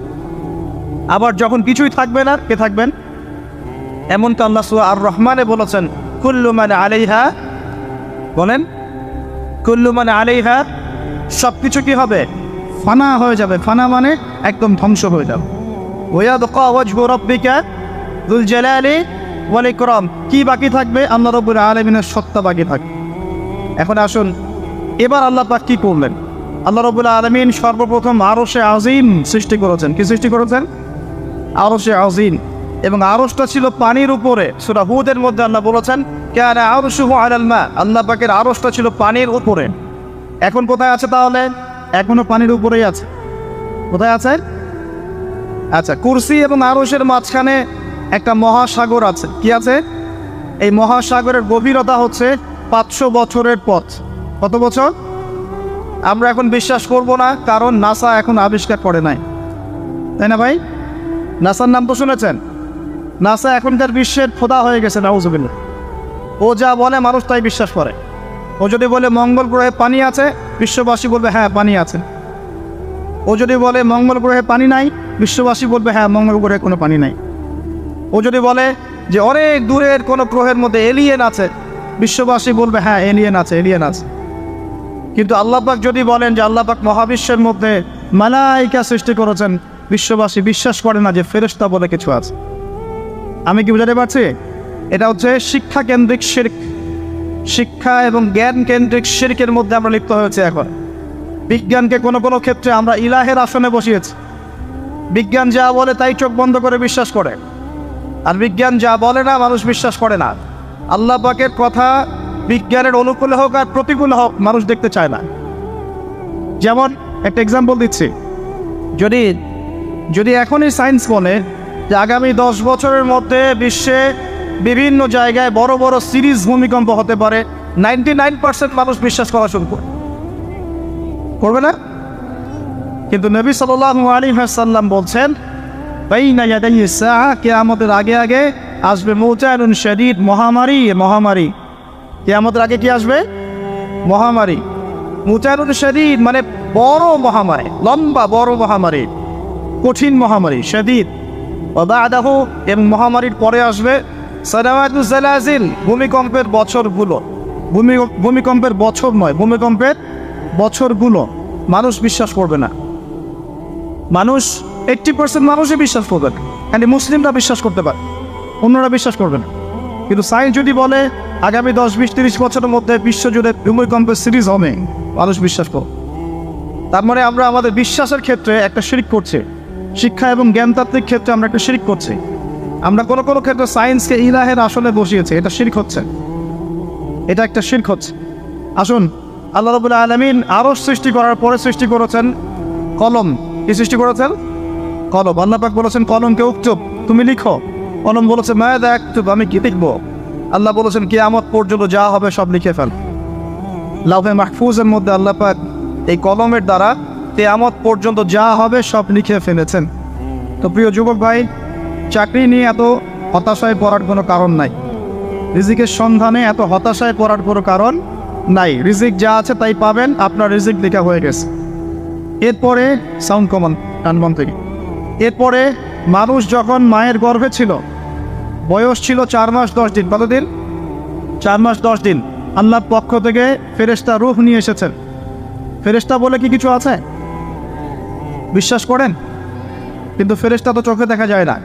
আবার যখন কিছুই থাকবে না, কে থাকবেন? এমনটা আল্লাহ সূরা আর রহমানে বলেছেন কুল্লু মান আলাইহা, বলেন কুল্লু মান আলাইহা, সব কিছু কি হবে? ফানা হয়ে যাবে। ফানা মানে একদম ধ্বংস হয়ে যাবে। ওয়ায়াবকা ওয়াজহু রাব্বিকা যুল জালালি ওয়াল ইকরাম, কি বাকি থাকবে? আল্লাহ রাব্বুল আলামিনের সত্তা বাকি থাকবে। এখন আসুন, এবার আল্লাহ পাক কি করলেন? আল্লাহ রাব্বুল আলামিন সর্বপ্রথম আরশে আজিম সৃষ্টি করেছেন। কি সৃষ্টি করেছেন? আরশে আজিম। এবং আরশটা ছিল পানির উপরে। সূরা হুদের মধ্যে আল্লাহ বলেছেন কানা আরশুহু আলাল মা, আল্লাহ পাকের আরশটা ছিল পানির উপরে। এখন কোথায় আছে তাহলে? এখনো পানির উপরেই আছে। কোথায় আছে? আচ্ছা, কুরসি এবং আরশের মাঝখানে একটা মহাসাগর আছে। কি আছে? এই মহাসাগরের গভীরতা হচ্ছে 500 বছরের পথ। কত বছর? আমরা এখন বিশ্বাস করব না, কারণ নাসা এখন আবিষ্কার করে নাই, তাই না ভাই? নাসার নাম তো শুনেছেন। নাসা এখনকার বিশ্বের খোদা হয়ে গেছে, নাউজুবিল্লাহ। ও যা বলে মানুষ তাই বিশ্বাস করে। ও যদি বলে মঙ্গল গ্রহে পানি আছে, বিশ্ববাসী বলবে হ্যাঁ পানি আছে। ও যদি বলে মঙ্গল গ্রহে পানি নাই, বিশ্ববাসী বলবে হ্যাঁ মঙ্গল গ্রহে কোনো পানি নাই। ও যদি বলে যে অনেক দূরের কোনো গ্রহের মধ্যে এলিয়েন আছে, বিশ্ববাসী বলবে হ্যাঁ এলিয়েন আছে, এলিয়েন আছে। কিন্তু আল্লাহ পাক যদি বলেন যে আল্লাহ পাক মহাবিশ্বের মধ্যে মালাইকা সৃষ্টি করেছেন, বিশ্ববাসী বিশ্বাস করে না যে ফেরেশতা বলে কিছু আছে। আমি কি বুঝাতে পারছি? এটা হচ্ছে শিক্ষা কেন্দ্রিক শিরক। শিক্ষা এবং জ্ঞান কেন্দ্রিক শিরকের মধ্যে আমরা লিপ্ত হয়েছে এখন। বিজ্ঞানকে কোনো কোনো ক্ষেত্রে আমরা ইলাহের আসনে বসিয়েছি। বিজ্ঞান যা বলে তাই চোখ বন্ধ করে বিশ্বাস করে, আর বিজ্ঞান যা বলে না মানুষ বিশ্বাস করে না। আল্লাহ পাকের কথা বিজ্ঞানের অনুকূলে হোক আর প্রতিকূলে হোক, মানুষ দেখতে চায় না। যেমন একটা এক্সাম্পল দিচ্ছি, যদি এখনই সায়েন্স বলে যে আগামী 10 বছরের মধ্যে বিশ্বে বিভিন্ন জায়গায় বড় বড় সিরিজ ভূমিকম্প হতে পারে, 99% মানুষ বিশ্বাস করা শুরু করবে না। কিন্তু নবী সাল্লাল্লাহু আলাইহি ওয়াসাল্লাম বলছেন বাইনা ইয়াদাই সাআ, কিয়ামতের আগে আগে আসবে মুতানুন শাদীদ, মহামারী। কিয়ামতের আগে কি আসবে? মহামারী। মুতানুন শাদীদ মানে বড় মহামারী, লম্বা বড় মহামারী, কঠিন মহামারী, শাদীদ। ওয়া বা'দাহু, এবং মহামারীর পরে আসবে সানাওয়াতুজ জালাজিল, ভূমিকম্পের বছরগুলো। ভূমিকম্পের বছর নয়, ভূমিকম্পের বছরগুলো। মানুষ বিশ্বাস করবে না, মানুষ 80% মানুষই বিশ্বাস করবে না, খালি মুসলিমরা বিশ্বাস করতে পারে, অন্যরা বিশ্বাস করবে না। কিন্তু সায়েন্স যদি বলে আগামী 10, 20, 30 বছরের মধ্যে বিশ্বজুড়ে ভূমিকম্পের সিরিজ হবে, মানুষ বিশ্বাস করবে। তার মানে আমরা আমাদের বিশ্বাসের ক্ষেত্রে একটা শিরক করছি, শিক্ষা এবং জ্ঞানতাত্ত্বিক ক্ষেত্রে আমরা একটা শিরক করছি। আমরা কোনো কোনো ক্ষেত্রে সায়েন্সকে ইলাহের আসলে বসিয়েছি, এটা শিরক হচ্ছে, এটা একটা শিরক হচ্ছে। আসুন, আল্লাহ রাব্বুল আলামিন আরশ সৃষ্টি করার পরে সৃষ্টি করেছেন কলম। কি সৃষ্টি করেছেন? কলম। আল্লাহ পাক বলেছেন কলমকে উকতুব, তুমি লিখো। কলম বলেছে মাযা আকতুব, আমি কি লিখবো? আল্লাহ বলেছেন কিয়ামত পর্যন্ত যা হবে সব লিখে ফেল। লাউহে মাহফুজের মধ্যে আল্লাহ পাক এই কলমের দ্বারা কিয়ামত পর্যন্ত যা হবে সব লিখে ফেলেছেন। তো প্রিয় যুবক ভাই, চাকরি নিয়ে এত হতাশায় পড়ার কোনো কারণ নাই, রিজিকের সন্ধানে এত হতাশায় পড়ার কোনো কারণ নাই। রিজিক যা আছে তাই পাবেন, আপনার রিজিক লেখা হয়ে গেছে। এরপরে সাউন্ড কমান টানবান থেকে, এরপরে মানুষ যখন মায়ের গর্ভে ছিল, বয়স ছিল 4 মাস 10 দিন। কতদিন? 4 মাস 10 দিন। আল্লাহর পক্ষ থেকে ফেরেশতা রূহ নিয়ে এসেছেন। ফেরেশতা বলে কি কিছু আছে? বিশ্বাস করেন? কিন্তু ফেরেশতা তো চোখে দেখা যায় না,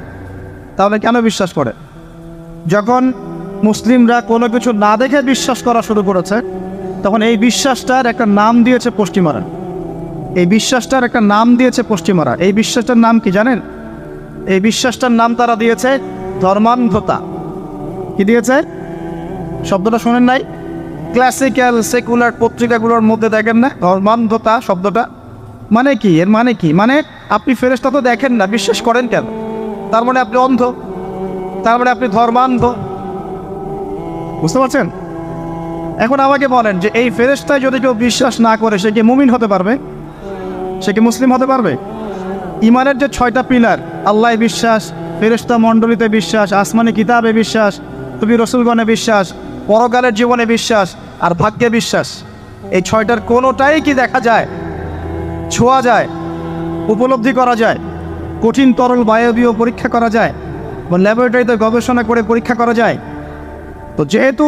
তাহলে কেন বিশ্বাস করে? যখন মুসলিমরা কোনো কিছু না দেখে বিশ্বাস করা শুরু করেছে, তখন এই বিশ্বাসটার একটা নাম দিয়েছে পশ্চিমারা। এই বিশ্বাসটার একটা নাম দিয়েছে পশ্চিমারা। এই বিশ্বাসটার নাম কি জানেন? এই বিশ্বাসটার নাম তারা দিয়েছে ধর্মান্ধতা। কি দিয়েছে? শব্দটা শোনেন নাই? ক্লাসিক্যাল সেকুলার পত্রিকাগুলোর মধ্যে দেখেন না ধর্মান্ধতা শব্দটা? মানে কি? এর মানে কি? মানে আপনি ফেরেশতা তো দেখেন না, বিশ্বাস করেন কেন? তার মানে আপনি অন্ধ, তার মানে আপনি ধর্মান্ধ। বুঝতে পারছেন? এখন আমাকে বলেন যে এই ফেরেশতায় যদি কেউ বিশ্বাস না করে, সে কি মুমিন হতে পারবে? সে কি মুসলিম হতে পারবে? ইমানের যে 6টা পিলার, আল্লাহ বিশ্বাস, ফেরেশতা মণ্ডলীতে বিশ্বাস, আসমানি কিতাবে বিশ্বাস, নবী রাসূলগণে বিশ্বাস, পরকালের জীবনে বিশ্বাস, আর ভাগ্যে বিশ্বাস, এই 6টার কোনোটাই কি দেখা যায়, ছোঁয়া যায়, উপলব্ধি করা যায়? কঠিন তরল বায়বীয় পরীক্ষা করা যায়, বা ল্যাবরেটরিতে গবেষণা করে পরীক্ষা করা যায়? তো যেহেতু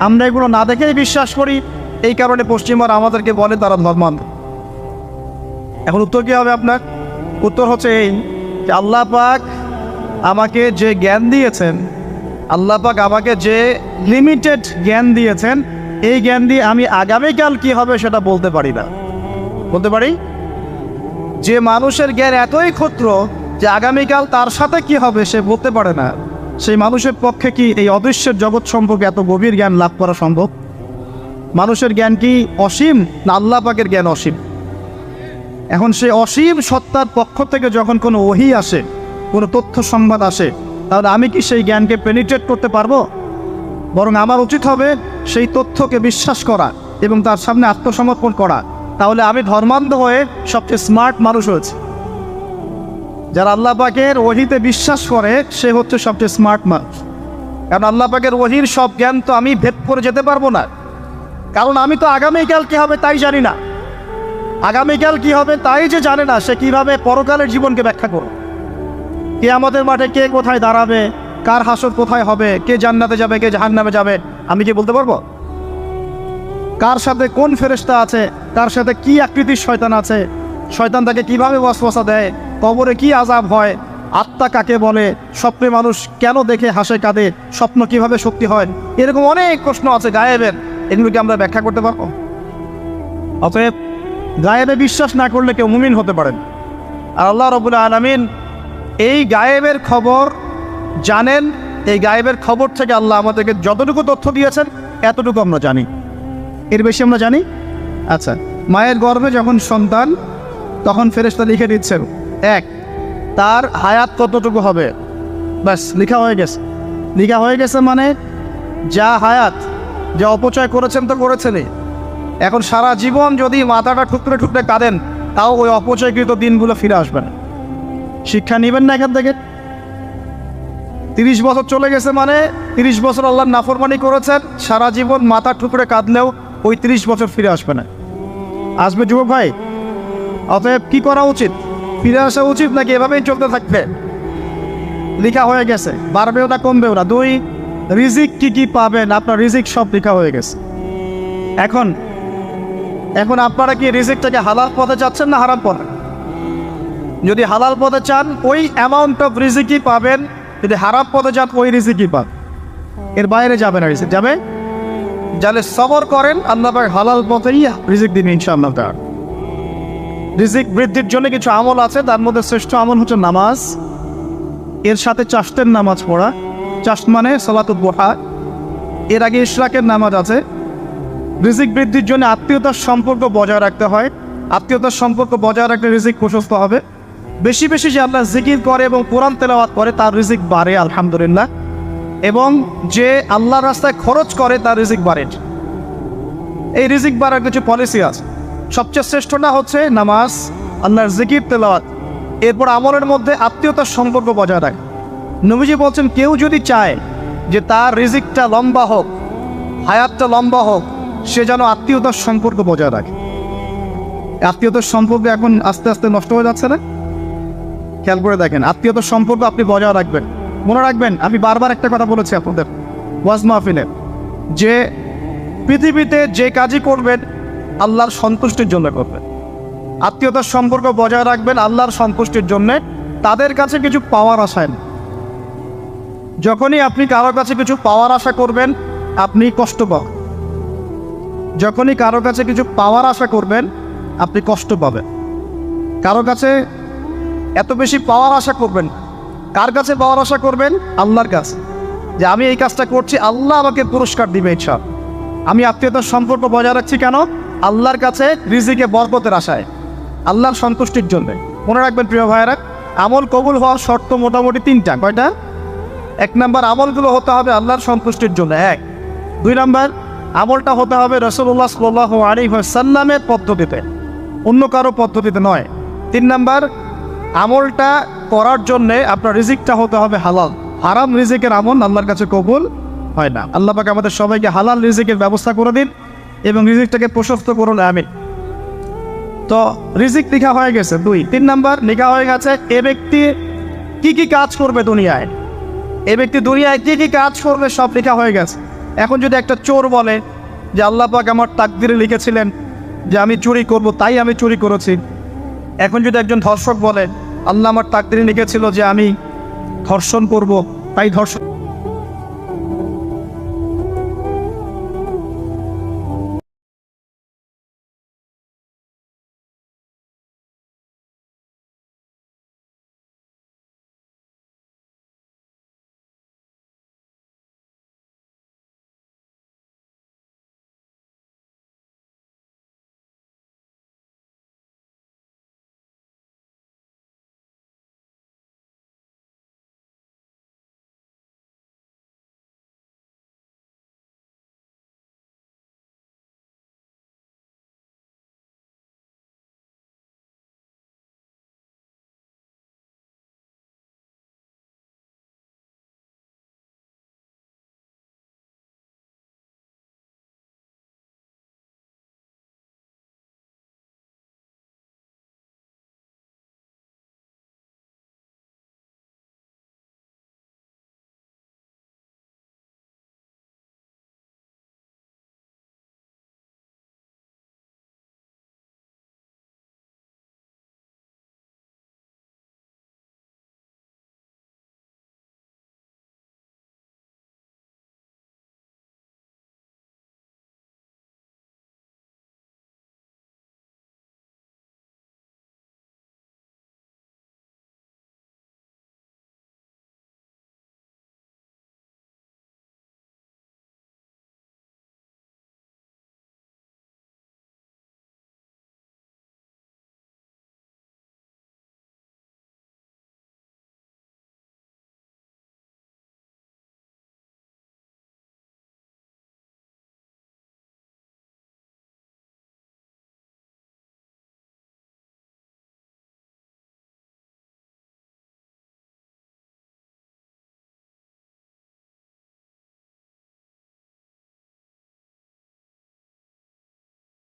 আমরা এগুলো না দেখেই বিশ্বাস করি, এই কারণে পশ্চিমারা আমাদেরকে বলে তারা ধর্মান্ধ। এখন উত্তর কী হবে আপনার? উত্তর হচ্ছে এই যে আল্লাহ পাক আমাকে যে জ্ঞান দিয়েছেন, আল্লাহ পাক আমাকে যে লিমিটেড জ্ঞান দিয়েছেন, এই জ্ঞান দিয়ে আমি আগামীকাল কি হবে সেটা বলতে পারি না। বলতে পারি? যে মানুষের জ্ঞান এতই ক্ষুদ্র যে আগামীকাল তার সাথে কি হবে সে বলতে পারে না, সেই মানুষের পক্ষে কি এই অদৃশ্যের জগৎ সম্পর্কে এত গভীর জ্ঞান লাভ করা সম্ভব? মানুষের জ্ঞান কি অসীম, না আল্লাহ পাকের জ্ঞান অসীম? এখন সেই অসীম সত্তার পক্ষ থেকে যখন কোনো ওহী আসে, কোনো তথ্য সংবাদ আসে, তাহলে আমি কি সেই জ্ঞানকে পেনিট্রেট করতে পারবো? বরং আমার উচিত হবে সেই তথ্যকে বিশ্বাস করা এবং তার সামনে আত্মসমর্পণ করা। তাহলে আমি ধর্মান্ধ হয়ে সবচেয়ে স্মার্ট মানুষ হয়েছি। যারা আল্লাহ পাকের ওহীতে বিশ্বাস করে সে হচ্ছে সবচেয়ে স্মার্ট মানুষ। কারণ আল্লাহ পাকের ওহীর সব জ্ঞান তো আমি ভেদ করে যেতে পারবো না, কারণ আমি তো আগামীকাল কী হবে তাই জানি না। আগামীকাল কি হবে তাই যে জানে না, সে কিভাবে পরকালের জীবনকে ব্যাখ্যা করবে? কিয়ামতের মাঠে কে কোথায় দাঁড়াবে, কার হাসর কোথায় হবে, কে জান্নাতে যাবে, কে জাহান্নামে যাবে, আমি কি বলতে পারবো? কার সাথে কোন ফেরেশতা আছে, কার সাথে কি আকৃতির শয়তান আছে, শয়তান তাকে কিভাবে ওয়াসওয়াসা দেয়, কবরে কি আযাব হয়, আত্মা কাকে বলে, স্বপ্নে মানুষ কেন দেখে হাসে কাঁদে, স্বপ্ন কিভাবে সত্যি হয়, এরকম অনেক প্রশ্ন আছে গায়েবের। এগুলোকে আমরা ব্যাখ্যা করতে পারবো? অতএব গায়েবে বিশ্বাস না করলে কেউ মুমিন হতে পারেন। আর আল্লাহ রাব্বুল আলামিন এই গায়েবের খবর জানেন। এই গায়েবের খবর থেকে আল্লাহ আমাদেরকে যতটুকু তথ্য দিয়েছেন এতটুকু আমরা জানি, এর বেশি আমরা জানি? আচ্ছা, মায়ের গর্ভে যখন সন্তান, তখন ফেরেশতা লিখে দিচ্ছেন এক, তার হায়াত কতটুকু হবে, ব্যাস লেখা হয়ে গেছে। লেখা হয়ে গেছে মানে যা হায়াত, যা অপচয় করেছেন তো করেছেনই। এখন সারা জীবন যদি মাথাটা ঠুকরে ঠুকরে কাঁদেন, তাও ওই অপচয়কৃত দিনগুলো ফিরে আসবে না। শিক্ষা নেবেন না এখান থেকে? 30 বছর চলে গেছে মানে 30 বছর আল্লাহর নাফরমানি করেছেন, সারা জীবন মাথা ঠুকরে কাঁদলেও ওই 30 বছর ফিরে আসবে না। আসবে যুবক ভাই? অতএব কি করা উচিত? ফিরে আসা উচিত নাকি এভাবেই চলতে থাকবে? লেখা হয়ে গেছে, বাড়বেও না কমবেও না। 2, রিজিক কি কি পাবেন, আপনার রিজিক সব লেখা হয়ে গেছে। এখন আপনারা কি রিজিকটাকে হালাল পথে চাচ্ছেন না হারাম পথে? যদি হালাল পথে চান ওই অ্যামাউন্ট অফ রিজিকই পাবেন, যদি হারাম পথে চান ওই রিজিকই পাবেন, এর বাইরে যাবে না রিজিক। যাবে যাহলে সবর করেন, আল্লাহ পাক হালাল পথেই রিজিক দিন ইনশাআল্লাহ তাআলা। রিজিক বৃদ্ধির জন্য কিছু আমল আছে, তার মধ্যে শ্রেষ্ঠ আমল হচ্ছে নামাজ, এর সাথে চাষতের নামাজ পড়া। চাষ মানে সালাতুদ দুহা, এর আগে ইশরাকের নামাজ আছে। রিজিক বৃদ্ধির জন্য আত্মীয়তার সম্পর্ক বজায় রাখতে হয়, আত্মীয়তার সম্পর্ক বজায় রাখলে রিজিক প্রশস্ত হবে। বেশি বেশি যে আল্লাহ জিকির করে এবং কোরআন তেলাওয়াত করে তার রিজিক বাড়ে আলহামদুলিল্লাহ, এবং যে আল্লাহর রাস্তায় খরচ করে তার রিজিক বাড়ে। এই রিজিক বাড়ার কিছু পলিসি আছে। সবচেয়ে শ্রেষ্ঠটা হচ্ছে নামাজ, আল্লাহর জিকির তেলাওয়াত, এরপর আমলের মধ্যে আত্মীয়তার সম্পর্ক বজায় রাখে। নবীজি বলছেন কেউ যদি চায় যে তার রিজিকটা লম্বা হোক, হায়াতটা লম্বা হোক, সে যেন আত্মীয়তার সম্পর্ক বজায় রাখে। আত্মীয়তার সম্পর্ক এখন আস্তে আস্তে নষ্ট হয়ে যাচ্ছে না? খেয়াল করে দেখেন, আত্মীয়তার সম্পর্ক আপনি বজায় রাখবেন। মনে রাখবেন, আমি বারবার একটা কথা বলেছি আপনাদের ওয়াজ মাহফিলে, যে পৃথিবীতে যে কাজই করবেন আল্লাহর সন্তুষ্টির জন্য করবেন। আত্মীয়তার সম্পর্ক বজায় রাখবেন আল্লাহর সন্তুষ্টির জন্যে, তাদের কাছে কিছু পাওয়ার আশায় না। যখনই আপনি কারোর কাছে কিছু পাওয়ার আশা করবেন আপনি কষ্ট পাবেন। যখনই কারো কাছে কিছু পাওয়ার আশা করবেন আপনি কষ্ট পাবেন। কারো কাছে এত বেশি পাওয়ার আশা করবেন। কার কাছে পাওয়ার আশা করবেন? আল্লাহর কাছে, যে আমি এই কাজটা করছি আল্লাহ আমাকে পুরস্কার দিবে ইনশাআল্লাহ। আমি আত্মীয়তার সম্পর্ক বজায় রাখছি কেন? আল্লাহর কাছে রিজিকে বরকতের আশায়, আল্লাহর সন্তুষ্টির জন্য। মনে রাখবেন প্রিয় ভাইয়েরা, আমল কবুল হওয়ার শর্ত মোটামুটি 3টা। কয়টা? 1 নাম্বার, আমলগুলো হতে হবে আল্লাহর সন্তুষ্টির জন্য। 1। 2 নাম্বার, আমলটা হতে হবে রাসূলুল্লাহ সাল্লাল্লাহু আলাইহি ওয়াসাল্লামের পদ্ধতিতে, অন্য কারো পদ্ধতিতে নয়। 3 নাম্বার, আমলটা করার জন্যে আপনার রিজিকটা হতে হবে হালাল। হারাম রিজিকের আমল আল্লাহর কাছে কবুল হয় না। আল্লাহ পাক আমাদের সবাইকে হালাল রিজিকের ব্যবস্থা করে দিন এবং রিজিকটাকে প্রশস্ত করুন, আমিন। তো রিজিক লেখা হয়ে গেছে 2। 3 নাম্বার, লেখা হয়ে গেছে এ ব্যক্তি কি কি কাজ করবে দুনিয়ায়, এ ব্যক্তি দুনিয়ায় কি কি কাজ করবে সব লেখা হয়ে গেছে। এখন যদি একটা চোর বলে যে আল্লাহ পাক আমার তাকদিরে লিখেছিলেন যে আমি চুরি করব, তাই আমি চুরি করেছি। এখন যদি একজন ধর্ষক বলে আল্লাহ আমার তাকদিরে লিখেছিল যে আমি ধর্ষণ করব, তাই ধর্ষণ